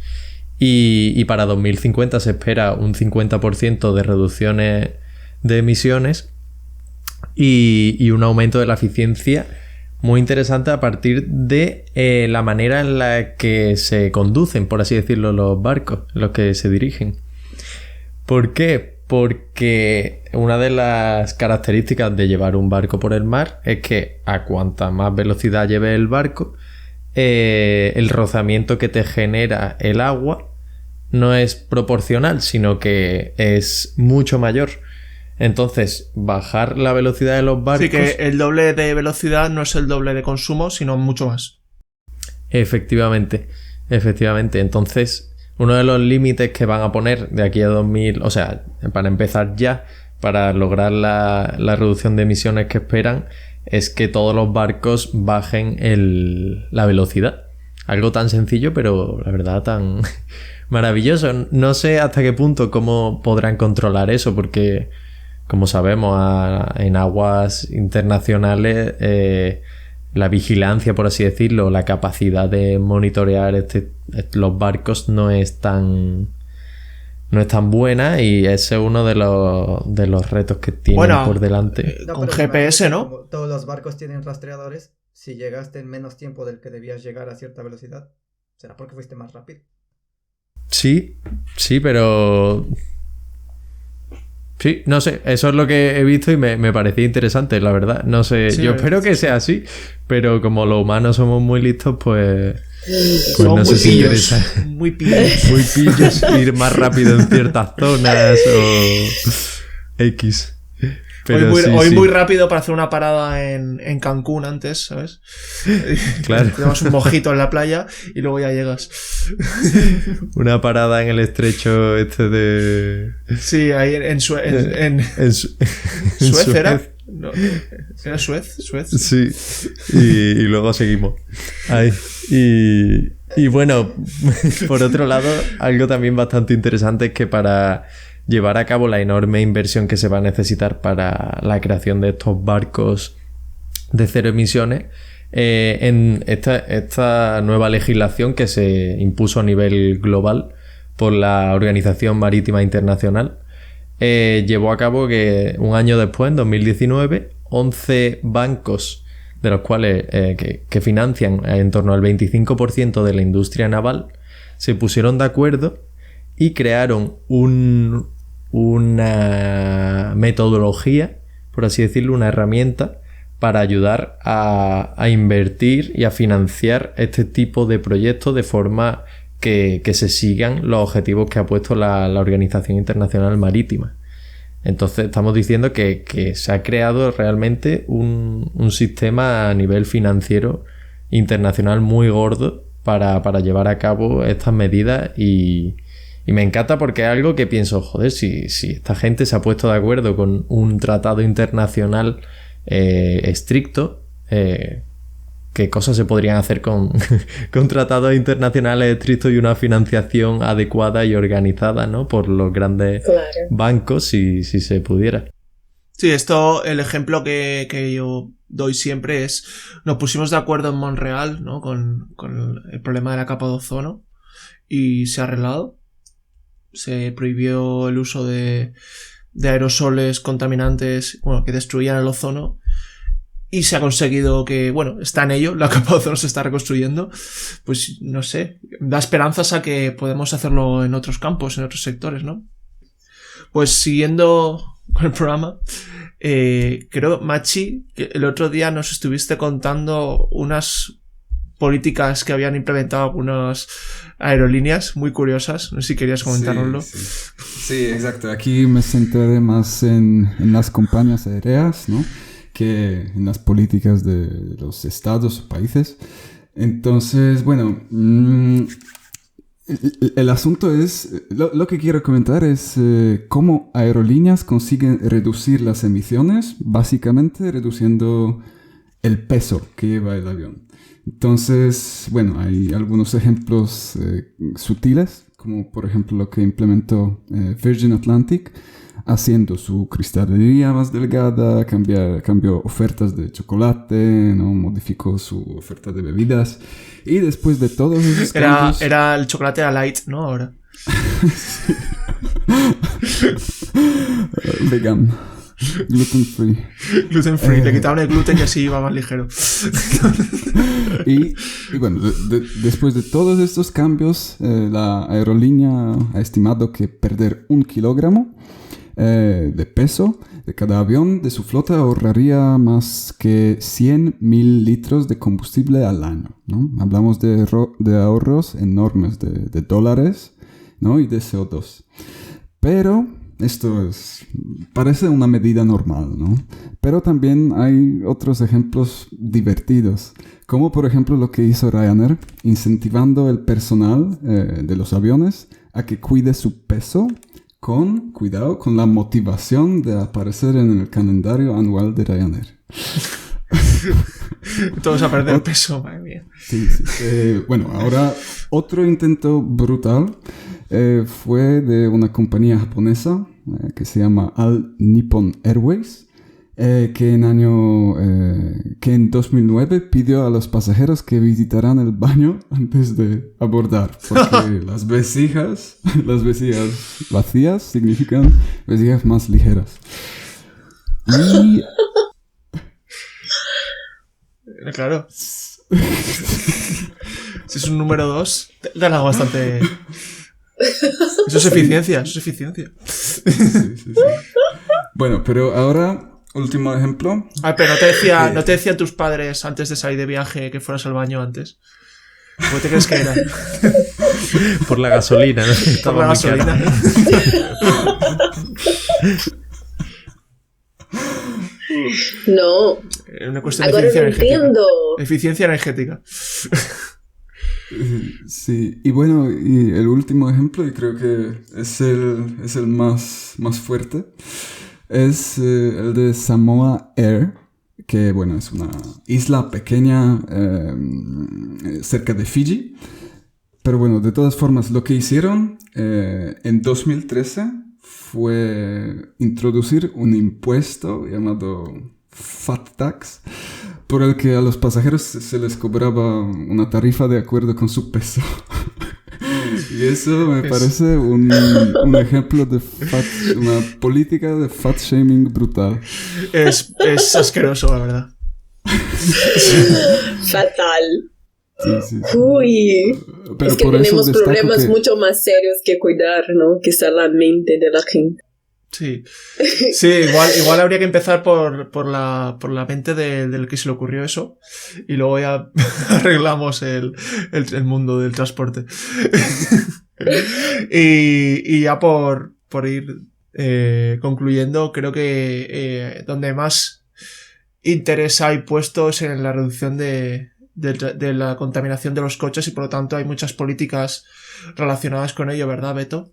Y para 2050 se espera un 50% de reducciones de emisiones y un aumento de la eficiencia muy interesante a partir de la manera en la que se conducen, por así decirlo, los barcos, los que se dirigen. ¿Por qué? Porque una de las características de llevar un barco por el mar es que a cuanta más velocidad lleve el barco, el rozamiento que te genera el agua no es proporcional, sino que es mucho mayor. Entonces, bajar la velocidad de los barcos... Sí, que el doble de velocidad no es el doble de consumo, sino mucho más. Efectivamente. Entonces, uno de los límites que van a poner de aquí a 2000... O sea, para empezar ya, para lograr la reducción de emisiones que esperan, es que todos los barcos bajen la velocidad. Algo tan sencillo, pero la verdad tan maravilloso. No sé hasta qué punto cómo podrán controlar eso, porque... Como sabemos, en aguas internacionales la vigilancia, por así decirlo, la capacidad de monitorear los barcos no es tan buena, y ese es uno de los retos que tienen por delante. Con GPS, ¿no? Como todos los barcos tienen rastreadores, si llegaste en menos tiempo del que debías llegar a cierta velocidad, será porque fuiste más rápido. Sí, pero... Sí, no sé, eso es lo que he visto y me parecía interesante, la verdad. No sé, sí, yo espero que sea así, pero como los humanos somos muy listos, pues no sé si interesa. Muy pillos. Muy pillos, ir más rápido en ciertas zonas o X. Pero hoy muy rápido para hacer una parada en Cancún antes, ¿sabes? Claro. Tenemos un mojito en la playa y luego ya llegas. Una parada en el estrecho de... Sí, ahí en Suez. ¿Suez era? No, ¿era Suez? Sí. Y luego seguimos. Ahí. Y bueno, por otro lado, algo también bastante interesante es que para llevar a cabo la enorme inversión que se va a necesitar para la creación de estos barcos de cero emisiones, en esta nueva legislación que se impuso a nivel global por la Organización Marítima Internacional, llevó a cabo que un año después, en 2019, 11 bancos, de los cuales que financian en torno al 25% de la industria naval, se pusieron de acuerdo y crearon una metodología, por así decirlo, una herramienta para ayudar a invertir y a financiar este tipo de proyectos de forma que se sigan los objetivos que ha puesto la Organización Internacional Marítima. Entonces estamos diciendo que se ha creado realmente un sistema a nivel financiero internacional muy gordo para llevar a cabo estas medidas, y me encanta porque es algo que pienso, joder, si esta gente se ha puesto de acuerdo con un tratado internacional estricto, ¿qué cosas se podrían hacer con tratados internacionales estrictos y una financiación adecuada y organizada, ¿no?, por los grandes bancos, si se pudiera? Sí, el ejemplo que yo doy siempre es, nos pusimos de acuerdo en Montreal, ¿no? Con el problema de la capa de ozono y se ha arreglado. Se prohibió el uso de aerosoles contaminantes, bueno, que destruían el ozono. Y se ha conseguido que, bueno, está en ello, la capa de ozono se está reconstruyendo. Pues, no sé, da esperanzas a que podemos hacerlo en otros campos, en otros sectores, ¿no? Pues siguiendo con el programa, creo, Machi, que el otro día nos estuviste contando unas políticas que habían implementado algunas aerolíneas muy curiosas. No sé si querías comentárnoslo. Sí, exacto. Aquí me centraré más en las compañías aéreas, ¿no? Que en las políticas de los estados o países. Entonces, bueno, el asunto es, lo que quiero comentar es cómo aerolíneas consiguen reducir las emisiones, básicamente reduciendo el peso que lleva el avión. Entonces, bueno, hay algunos ejemplos sutiles, como por ejemplo lo que implementó Virgin Atlantic, haciendo su cristalería más delgada, cambió ofertas de chocolate, ¿no? Modificó su oferta de bebidas. Y después de todos esos cambios... Era el chocolate a light, ¿no? Ahora. Vegan. Gluten free. Gluten free. Le quitaban el gluten y así iba más ligero. y bueno, después de todos estos cambios, la aerolínea ha estimado que perder 1 kilogramo de peso de cada avión de su flota ahorraría más que 100.000 litros de combustible al año, ¿no? Hablamos de ahorros enormes de dólares, ¿no? Y de CO2. Pero esto parece una medida normal, ¿no? Pero también hay otros ejemplos divertidos, como por ejemplo lo que hizo Ryanair, incentivando el personal de los aviones a que cuide su peso con la motivación de aparecer en el calendario anual de Ryanair. Todos a perder peso, madre mía. Sí. Bueno, ahora otro intento brutal fue de una compañía japonesa que se llama All Nippon Airways, que en 2009 pidió a los pasajeros que visitaran el baño antes de abordar, porque las vesijas vacías significan vesijas más ligeras. Y claro, si es un número 2, gana bastante. Eso es eficiencia. Sí. Bueno, pero ahora último ejemplo. Pero no te decían tus padres antes de salir de viaje que fueras al baño antes. ¿Cómo te crees que era? Por la gasolina, ¿no? Por la gasolina. No. Una cuestión de Ahora eficiencia lo energética. entiendo. Eficiencia energética. Sí, y bueno, y el último ejemplo, y creo que es el más fuerte, es el de Samoa Air, que bueno, es una isla pequeña cerca de Fiji. Pero bueno, de todas formas, lo que hicieron en 2013 fue introducir un impuesto llamado Fat Tax, por el que a los pasajeros se les cobraba una tarifa de acuerdo con su peso. Y eso me parece un ejemplo de una política de fat shaming brutal. Es asqueroso, la verdad. Fatal. Sí. Uy. Pero es que por eso tenemos destaco problemas que... mucho más serios que cuidar, ¿no? Quizá la mente de la gente. Sí, igual habría que empezar por la mente del que se le ocurrió eso y luego ya arreglamos el mundo del transporte. y ya por ir concluyendo, creo que donde más interés hay puesto es en la reducción de la contaminación de los coches y por lo tanto hay muchas políticas relacionadas con ello, ¿verdad, Beto?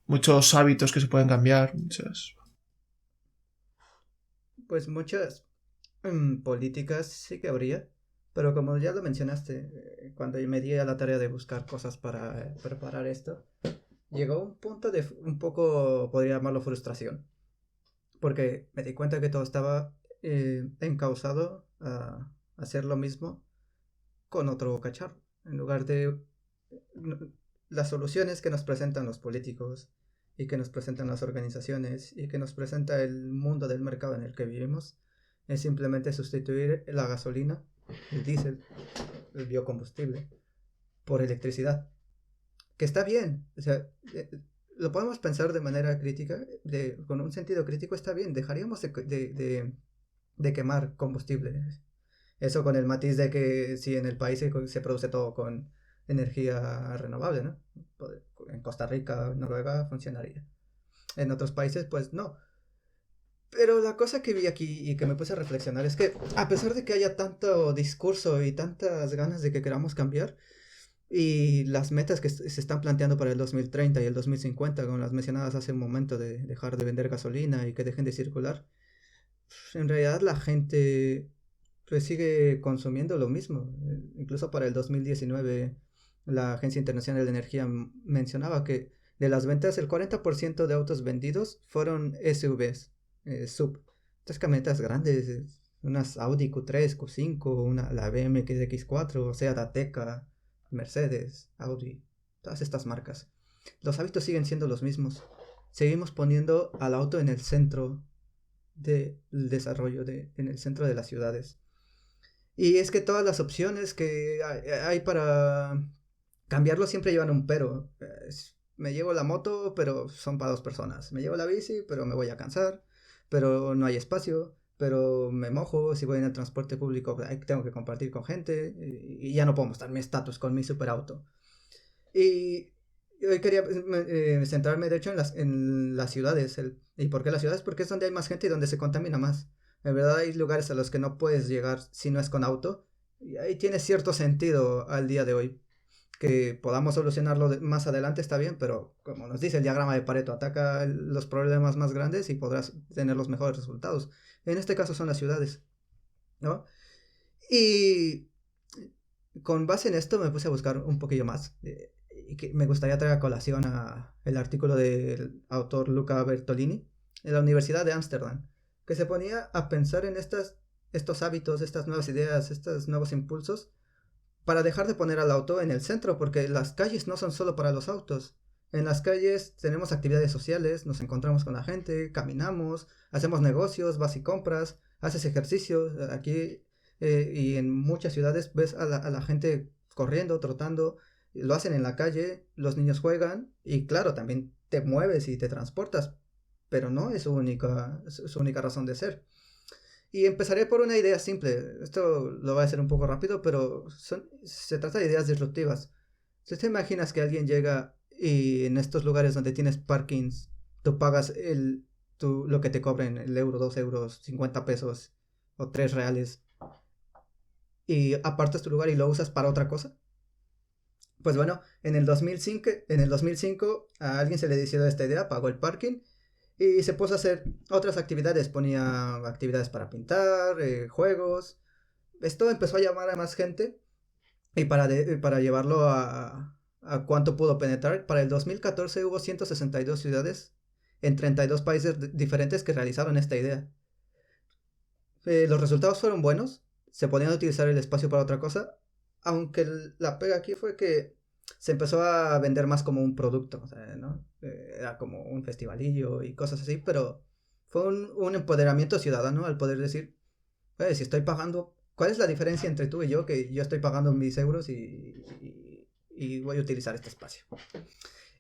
Muchos hábitos que se pueden cambiar, Pues muchas políticas sí que habría, pero como ya lo mencionaste, cuando me di a la tarea de buscar cosas para preparar esto, llegó un punto de un poco, podría llamarlo frustración, porque me di cuenta que todo estaba encauzado a hacer lo mismo con otro cacharro. En lugar de las soluciones que nos presentan los políticos y que nos presentan las organizaciones y que nos presenta el mundo del mercado en el que vivimos, es simplemente sustituir la gasolina, el diésel, el biocombustible, por electricidad. Que está bien, o sea, lo podemos pensar de manera crítica, con un sentido crítico está bien, dejaríamos de quemar combustible. Eso con el matiz de que si en el país se produce todo con energía renovable, ¿no? En Costa Rica, Noruega funcionaría. En otros países, pues no. Pero la cosa que vi aquí y que me puse a reflexionar es que a pesar de que haya tanto discurso y tantas ganas de que queramos cambiar, y las metas que se están planteando para el 2030 y el 2050, como las mencionadas hace un momento, de dejar de vender gasolina y que dejen de circular, en realidad la gente pues sigue consumiendo lo mismo. Incluso para el 2019 la Agencia Internacional de Energía mencionaba que de las ventas el 40% de autos vendidos fueron SUVs, sub. Estas camionetas grandes, unas Audi Q3, Q5, la BMW X4, Seat Ateca, Mercedes, Audi, todas estas marcas. Los hábitos siguen siendo los mismos. Seguimos poniendo al auto en el centro del desarrollo, en el centro de las ciudades. Y es que todas las opciones que hay para cambiarlo siempre llevan un pero. Me llevo la moto, pero son para 2 personas. Me llevo la bici, pero me voy a cansar. Pero no hay espacio. Pero me mojo. Si voy en el transporte público, tengo que compartir con gente. Y ya no puedo mostrar mi estatus con mi superauto. Y hoy quería centrarme, de hecho, en las ciudades. ¿Y por qué las ciudades? Porque es donde hay más gente y donde se contamina más. En verdad hay lugares a los que no puedes llegar si no es con auto. Y ahí tiene cierto sentido al día de hoy. Que podamos solucionarlo más adelante está bien, pero como nos dice el diagrama de Pareto, ataca los problemas más grandes y podrás tener los mejores resultados. En este caso son las ciudades, ¿no? Y con base en esto me puse a buscar un poquillo más. Y que me gustaría traer a colación el artículo del autor Luca Bertolini en la Universidad de Ámsterdam, que se ponía a pensar en estos hábitos, estas nuevas ideas, estos nuevos impulsos, para dejar de poner al auto en el centro, porque las calles no son solo para los autos. En las calles tenemos actividades sociales, nos encontramos con la gente, caminamos, hacemos negocios, vas y compras, haces ejercicio. Aquí y en muchas ciudades ves a la gente corriendo, trotando, lo hacen en la calle, los niños juegan y claro, también te mueves y te transportas, pero no es su única razón de ser. Y empezaré por una idea simple. Esto lo voy a hacer un poco rápido, pero se trata de ideas disruptivas. Si te imaginas que alguien llega y en estos lugares donde tienes parkings, tú pagas lo que te cobren, el euro, 2 euros, 50 pesos o 3 reales, y apartas tu lugar y lo usas para otra cosa. Pues bueno, en el 2005 a alguien se le decidió esta idea, pagó el parking y se puso a hacer otras actividades. Ponía actividades para pintar, juegos. Esto empezó a llamar a más gente. Y para llevarlo a cuánto pudo penetrar, para el 2014 hubo 162 ciudades en 32 países diferentes que realizaron esta idea. Los resultados fueron buenos. Se podían utilizar el espacio para otra cosa. Aunque la pega aquí fue que se empezó a vender más como un producto, o sea, ¿no? Era como un festivalillo y cosas así, pero fue un empoderamiento ciudadano al poder decir, si estoy pagando, ¿cuál es la diferencia entre tú y yo? Que yo estoy pagando mis euros y voy a utilizar este espacio.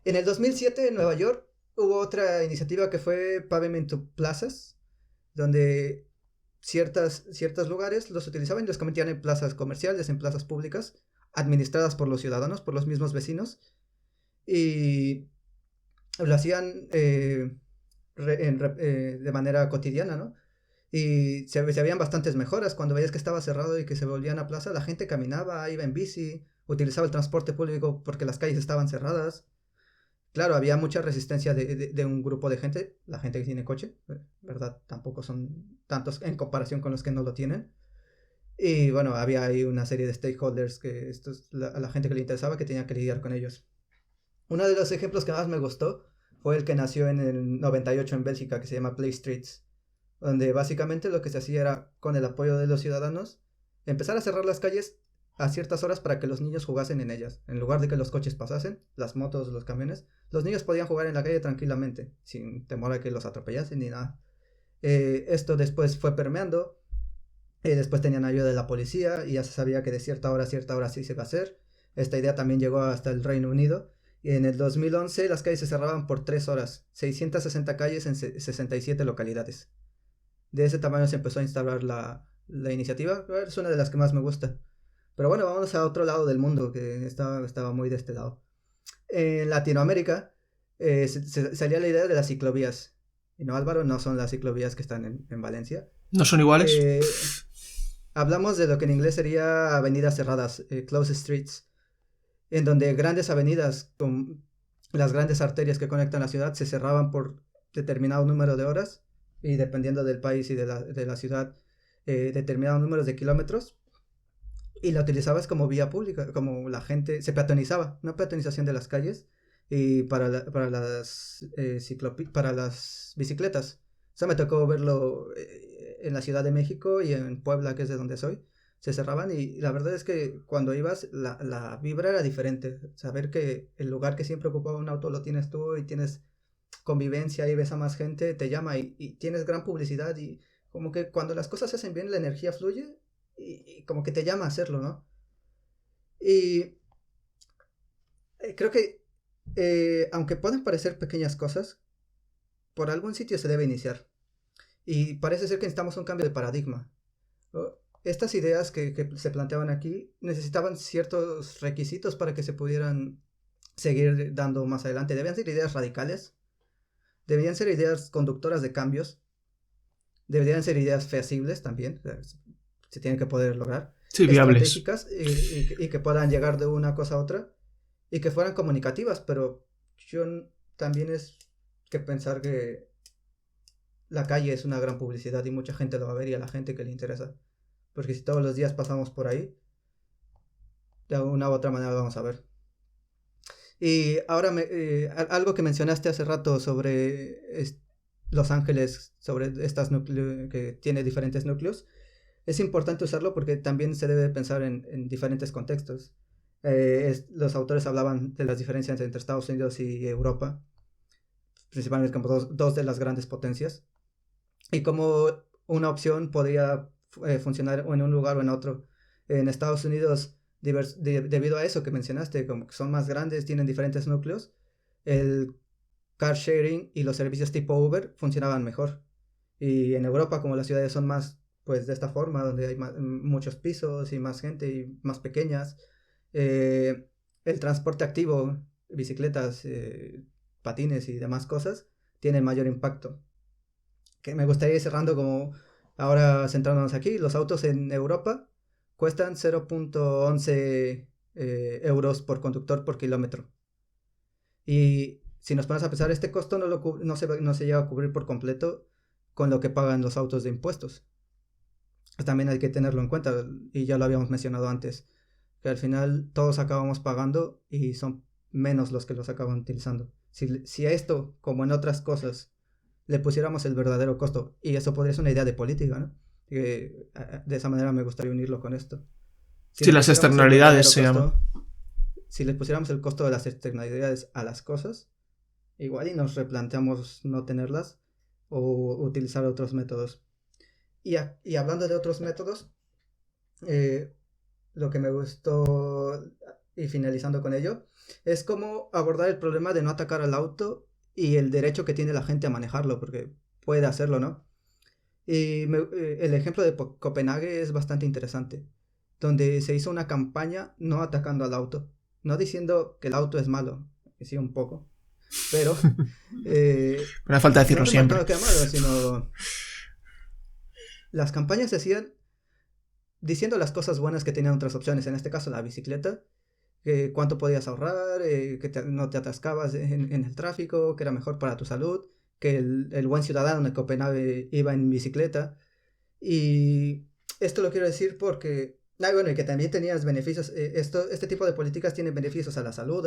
En el 2007 en Nueva York hubo otra iniciativa que fue Pavement to Plazas, donde ciertos lugares los utilizaban y los convertían en plazas comerciales, en plazas públicas, administradas por los ciudadanos, por los mismos vecinos, y lo hacían de manera cotidiana, ¿no? Y se habían bastantes mejoras. Cuando veías que estaba cerrado y que se volvían a plaza, la gente caminaba, iba en bici, utilizaba el transporte público porque las calles estaban cerradas. Claro, había mucha resistencia de un grupo de gente, la gente que tiene coche, ¿verdad? Tampoco son tantos en comparación con los que no lo tienen. Y bueno, había ahí una serie de stakeholders que a la gente que le interesaba, que tenía que lidiar con ellos. Uno de los ejemplos que más me gustó fue el que nació en el 98 en Bélgica, que se llama Play Streets. donde básicamente lo que se hacía era, con el apoyo de los ciudadanos, empezar a cerrar las calles a ciertas horas para que los niños jugasen en ellas. En lugar de que los coches pasasen, las motos, los camiones, los niños podían jugar en la calle tranquilamente, sin temor a que los atropellasen ni nada. Esto después fue permeando, después tenían ayuda de la policía y ya se sabía que de cierta hora a cierta hora sí se iba a hacer. Esta idea también llegó hasta el Reino Unido. Y en el 2011 las calles se cerraban por 3 horas, 660 calles en 67 localidades. De ese tamaño se empezó a instalar la iniciativa. Es una de las que más me gusta. Pero bueno, vamos a otro lado del mundo, que estaba muy de este lado. En Latinoamérica salía la idea de las ciclovías. Y no, Álvaro, no son las ciclovías que están en Valencia. ¿No son iguales? Hablamos de lo que en inglés sería avenidas cerradas, closed streets, en donde grandes avenidas con las grandes arterias que conectan la ciudad se cerraban por determinado número de horas y dependiendo del país y de la ciudad, determinados números de kilómetros, y la utilizabas como vía pública, como la gente se peatonizaba, una peatonización de las calles y para las bicicletas. Eso me tocó verlo en la Ciudad de México y en Puebla, que es de donde soy. Se cerraban y la verdad es que cuando ibas la vibra era diferente. Saber que el lugar que siempre ocupaba un auto lo tienes tú y tienes convivencia y ves a más gente, te llama y tienes gran publicidad y como que cuando las cosas se hacen bien la energía fluye y como que te llama a hacerlo, ¿no? Y creo que aunque puedan parecer pequeñas cosas, por algún sitio se debe iniciar. Y parece ser que necesitamos un cambio de paradigma. Estas ideas que se planteaban aquí necesitaban ciertos requisitos para que se pudieran seguir dando más adelante. Debían ser ideas radicales, debían ser ideas conductoras de cambios, deberían ser ideas feasibles también, se tienen que poder lograr, sí, viables, estratégicas y que puedan llegar de una cosa a otra y que fueran comunicativas, pero yo también es que pensar que la calle es una gran publicidad y mucha gente lo va a ver y a la gente que le interesa. Porque si todos los días pasamos por ahí, de una u otra manera lo vamos a ver. Y ahora algo que mencionaste hace rato sobre Los Ángeles, sobre estas que tiene diferentes núcleos, es importante usarlo porque también se debe pensar en diferentes contextos. Los autores hablaban de las diferencias entre Estados Unidos y Europa, principalmente como dos de las grandes potencias, y como una opción podría funcionar en un lugar o en otro. En Estados Unidos, debido a eso que mencionaste, como que son más grandes, tienen diferentes núcleos, el car sharing y los servicios tipo Uber funcionaban mejor. Y en Europa, como las ciudades son más, pues de esta forma, donde hay muchos pisos y más gente y más pequeñas, el transporte activo, bicicletas, patines y demás cosas, tienen mayor impacto. Que me gustaría ir cerrando como ahora centrándonos aquí. Los autos en Europa cuestan 0.11 euros por conductor por kilómetro. Y si nos ponemos a pensar, este costo no se llega a cubrir por completo con lo que pagan los autos de impuestos. También hay que tenerlo en cuenta, y ya lo habíamos mencionado antes, que al final todos acabamos pagando y son menos los que los acaban utilizando. Si a esto, como en otras cosas, le pusiéramos el verdadero costo, y eso podría ser una idea de política, ¿no? De esa manera me gustaría unirlo con esto. Si las externalidades se llaman. Si le pusiéramos el costo de las externalidades a las cosas, igual y nos replanteamos no tenerlas o utilizar otros métodos. Y hablando de otros métodos, lo que me gustó, y finalizando con ello, es cómo abordar el problema de no atacar al auto y el derecho que tiene la gente a manejarlo, porque puede hacerlo, ¿no? Y el ejemplo de Copenhague es bastante interesante, donde se hizo una campaña no atacando al auto, no diciendo que el auto es malo, que sí un poco, pero... no hace falta decirlo siempre. No que malo, sino... Las campañas se hacían diciendo las cosas buenas que tenían otras opciones, en este caso la bicicleta, cuánto podías ahorrar, que no te atascabas en el tráfico, que era mejor para tu salud, que el buen ciudadano de Copenhague iba en bicicleta. Y esto lo quiero decir porque, bueno, y que también tenías beneficios. Este tipo de políticas tienen beneficios a la salud,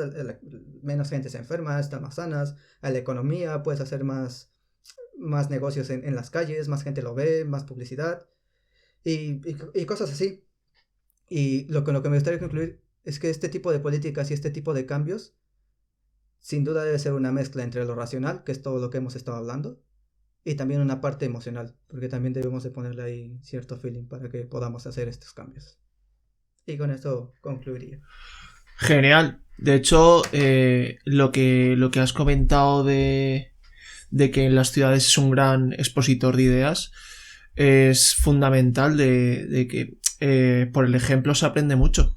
menos gente se enferma, están más sanas, a la economía, puedes hacer más más negocios en las calles, más gente lo ve, más publicidad y cosas así. Y con lo que me gustaría concluir es que este tipo de políticas y este tipo de cambios sin duda debe ser una mezcla entre lo racional, que es todo lo que hemos estado hablando, y también una parte emocional, porque también debemos de ponerle ahí cierto feeling para que podamos hacer estos cambios. Y con esto concluiría. Genial. De hecho, lo que has comentado de que en las ciudades es un gran expositor de ideas es fundamental de que por el ejemplo se aprende mucho.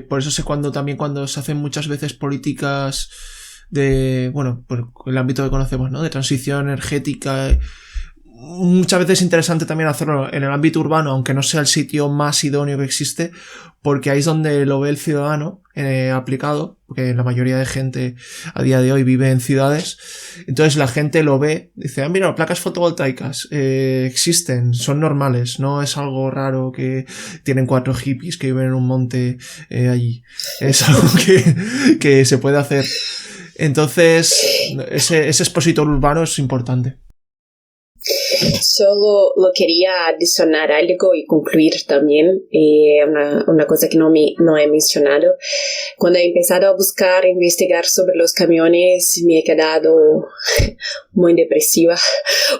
Por eso cuando se hacen muchas veces políticas de, bueno, por el ámbito que conocemos, ¿no? De transición energética. Muchas veces es interesante también hacerlo en el ámbito urbano, aunque no sea el sitio más idóneo que existe, porque ahí es donde lo ve el ciudadano aplicado, porque la mayoría de gente a día de hoy vive en ciudades. Entonces la gente lo ve, dice, mira, placas fotovoltaicas existen, son normales, no es algo raro que tienen 4 hippies que viven en un monte allí. Es algo que se puede hacer. Entonces ese expositor urbano es importante. Solo lo quería adicionar algo y concluir también una cosa que no he mencionado. Cuando he empezado a buscar, a investigar sobre los camiones, me he quedado muy depresiva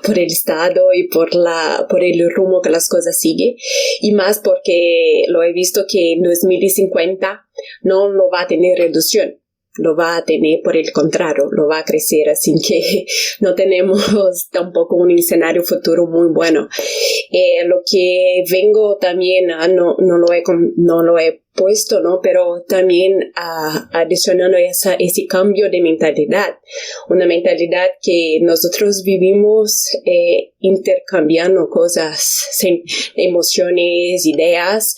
por el estado y por el rumbo que las cosas siguen. Y más porque lo he visto que en 2050 no lo va a tener reducción. Lo va a tener, por el contrario, lo va a crecer, así que no tenemos tampoco un escenario futuro muy bueno. Lo que vengo también, no lo he puesto, ¿no? Pero también adicionando ese cambio de mentalidad, una mentalidad que nosotros vivimos intercambiando cosas, emociones, ideas,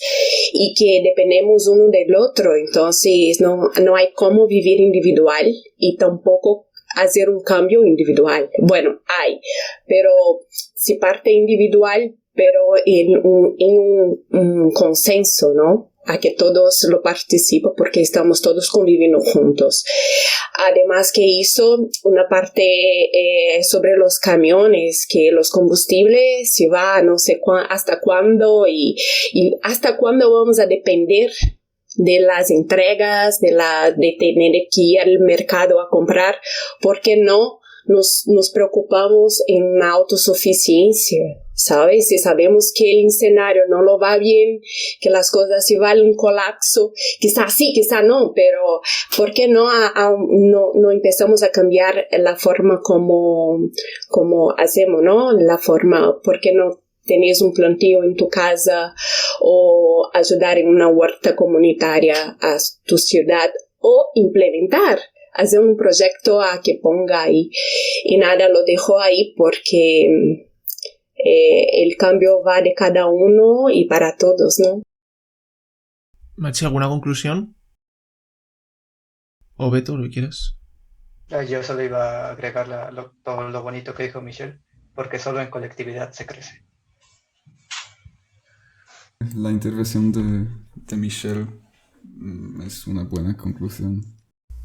y que dependemos uno del otro. Entonces no hay cómo vivir individual y tampoco hacer un cambio individual. Bueno, hay, pero si parte individual, pero en un consenso, ¿no? A que todos lo participen porque estamos todos conviviendo juntos. Además que hizo una parte sobre los camiones, que los combustibles se va no sé hasta cuándo y hasta cuándo vamos a depender de las entregas, de tener que ir al mercado a comprar, porque no nos preocupamos en una autosuficiencia, ¿sabes? Si sabemos que el escenario no lo va bien, que las cosas se van a un colapso, quizá sí, quizá no, pero ¿por qué no empezamos a cambiar la forma como hacemos, ¿no? La forma, ¿por qué no tenés un plantío en tu casa o ayudar en una huerta comunitaria a tu ciudad o implementar? Hacer un proyecto a que ponga ahí. Y nada, lo dejo ahí porque el cambio va de cada uno y para todos, ¿no? Machi, ¿alguna conclusión? ¿O Beto, lo que quieras? Yo solo iba a agregar todo lo bonito que dijo Michelle, porque solo en colectividad se crece. La intervención de Michelle es una buena conclusión.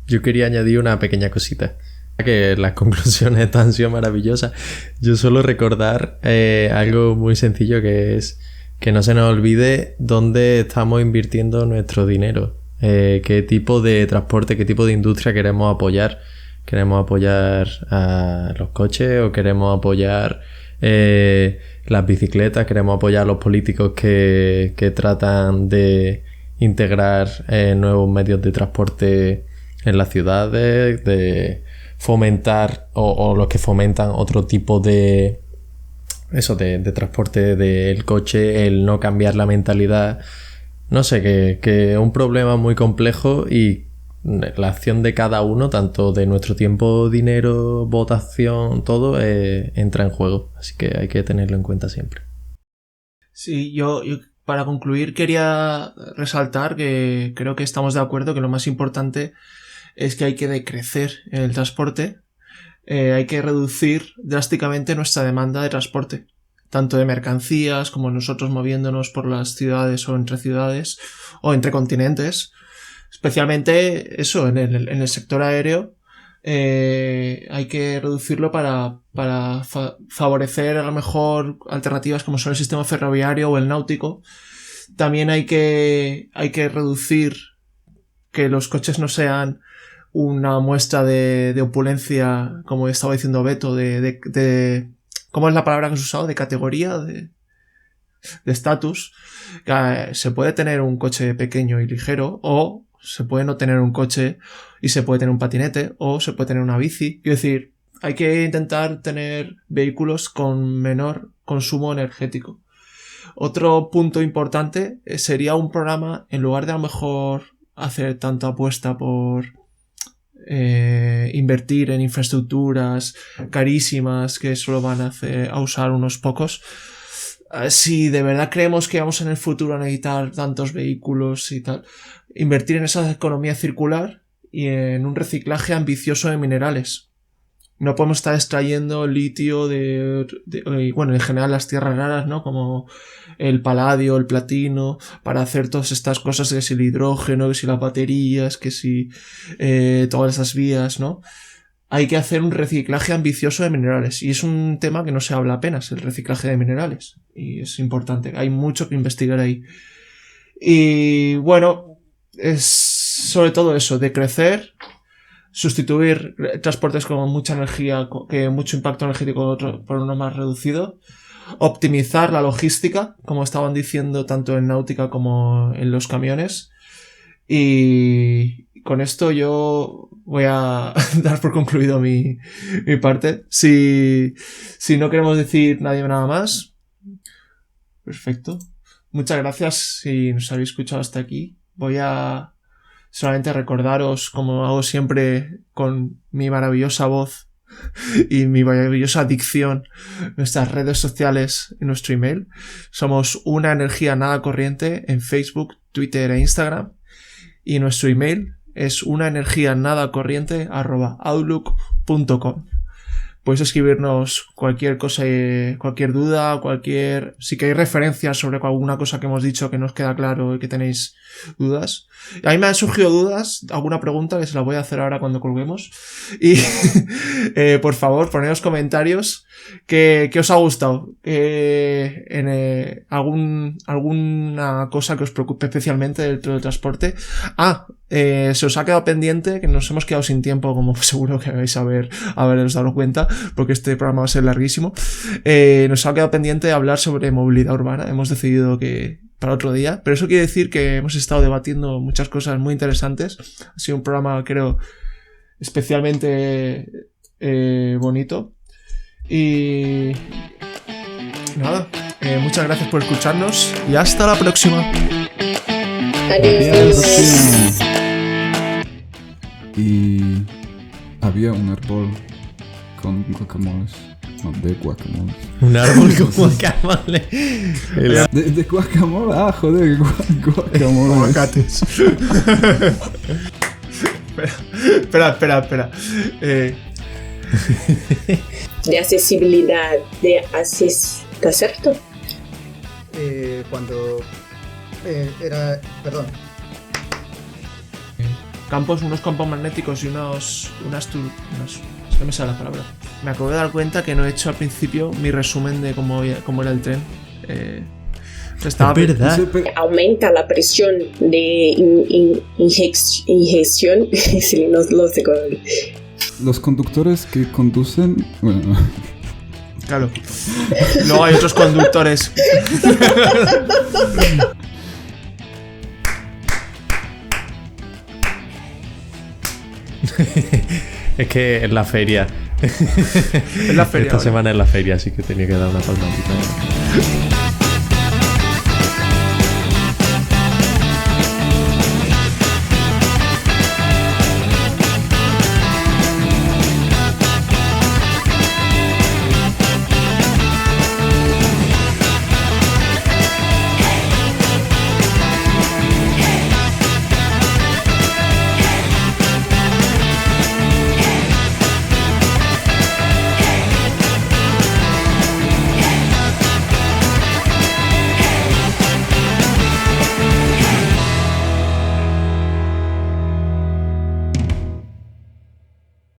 Yo quería añadir una pequeña cosita, que las conclusiones han sido maravillosas. Yo suelo recordar algo muy sencillo, que es que no se nos olvide dónde estamos invirtiendo nuestro dinero, qué tipo de transporte, qué tipo de industria queremos apoyar. ¿Queremos apoyar a los coches o queremos apoyar las bicicletas? ¿Queremos apoyar a los políticos que tratan de integrar nuevos medios de transporte en las ciudades, de fomentar o los que fomentan otro tipo de transporte del coche, el no cambiar la mentalidad? No sé, que es un problema muy complejo y la acción de cada uno, tanto de nuestro tiempo, dinero, votación, todo entra en juego, así que hay que tenerlo en cuenta siempre. Sí, yo para concluir quería resaltar que creo que estamos de acuerdo que lo más importante es que hay que decrecer el transporte, hay que reducir drásticamente nuestra demanda de transporte, tanto de mercancías como nosotros moviéndonos por las ciudades o entre ciudades o entre continentes, especialmente eso, en el sector aéreo. hay que reducirlo para favorecer a lo mejor alternativas como son el sistema ferroviario o el náutico. También hay que reducir que los coches no sean una muestra de opulencia, como estaba diciendo Beto, de ¿cómo es la palabra que has usado? De categoría, de estatus. Se puede tener un coche pequeño y ligero, o se puede no tener un coche y se puede tener un patinete, o se puede tener una bici. Quiero decir, hay que intentar tener vehículos con menor consumo energético. Otro punto importante sería un programa, en lugar de a lo mejor hacer tanta apuesta por invertir en infraestructuras carísimas que solo van a usar unos pocos. Si de verdad creemos que vamos en el futuro a necesitar tantos vehículos y tal, invertir en esa economía circular y en un reciclaje ambicioso de minerales. No podemos estar extrayendo litio bueno, en general las tierras raras, ¿no? Como el paladio, el platino, para hacer todas estas cosas, que si el hidrógeno, que si las baterías, que si todas esas vías, ¿no? Hay que hacer un reciclaje ambicioso de minerales. Y es un tema que no se habla apenas, el reciclaje de minerales. Y es importante. Hay mucho que investigar ahí. Y bueno, es sobre todo eso, de crecer, sustituir transportes con mucha energía, que mucho impacto energético por uno más reducido. Optimizar la logística, como estaban diciendo tanto en náutica como en los camiones. Y con esto yo voy a dar por concluido mi parte. Si no queremos decir nadie nada más, perfecto. Muchas gracias si nos habéis escuchado hasta aquí. Voy a solamente recordaros, como hago siempre con mi maravillosa voz y mi maravillosa dicción, nuestras redes sociales y nuestro email. Somos Una Energía Nada Corriente en Facebook, Twitter e Instagram. Y nuestro email es unaenergianadacorriente@outlook.com. Podéis escribirnos cualquier cosa, cualquier duda, si queréis referencias sobre alguna cosa que hemos dicho que no os queda claro y que tenéis dudas. A mí me han surgido dudas, alguna pregunta que se la voy a hacer ahora cuando colguemos. Y por favor, ponednos comentarios que os ha gustado. Alguna cosa que os preocupe especialmente del teletransporte. Se os ha quedado pendiente, que nos hemos quedado sin tiempo, como seguro que vais a haberos dado cuenta, porque este programa va a ser larguísimo. Nos ha quedado pendiente hablar sobre movilidad urbana. Hemos decidido que para otro día, pero eso quiere decir que hemos estado debatiendo muchas cosas muy interesantes. Ha sido un programa, creo, especialmente bonito. Y nada, muchas gracias por escucharnos y hasta la próxima. Adiós. Y había un árbol con guacamoles. No, de guacamoles. Un árbol con guacamole. De guacamole. Joder, guacamole. Aguacates. Espera. De accesibilidad, ¿está cierto? Cuando unos campos magnéticos y no me sale la palabra. Me acabo de dar cuenta que no he hecho al principio mi resumen de cómo era el tren. Es verdad. Aumenta la presión de inyección. Sí, no sé cómo. Los conductores que conducen... Bueno... Claro. Luego hay otros conductores. Es que es la feria. Es la feria. Esta semana es la feria, así que tenía que dar una palmadita.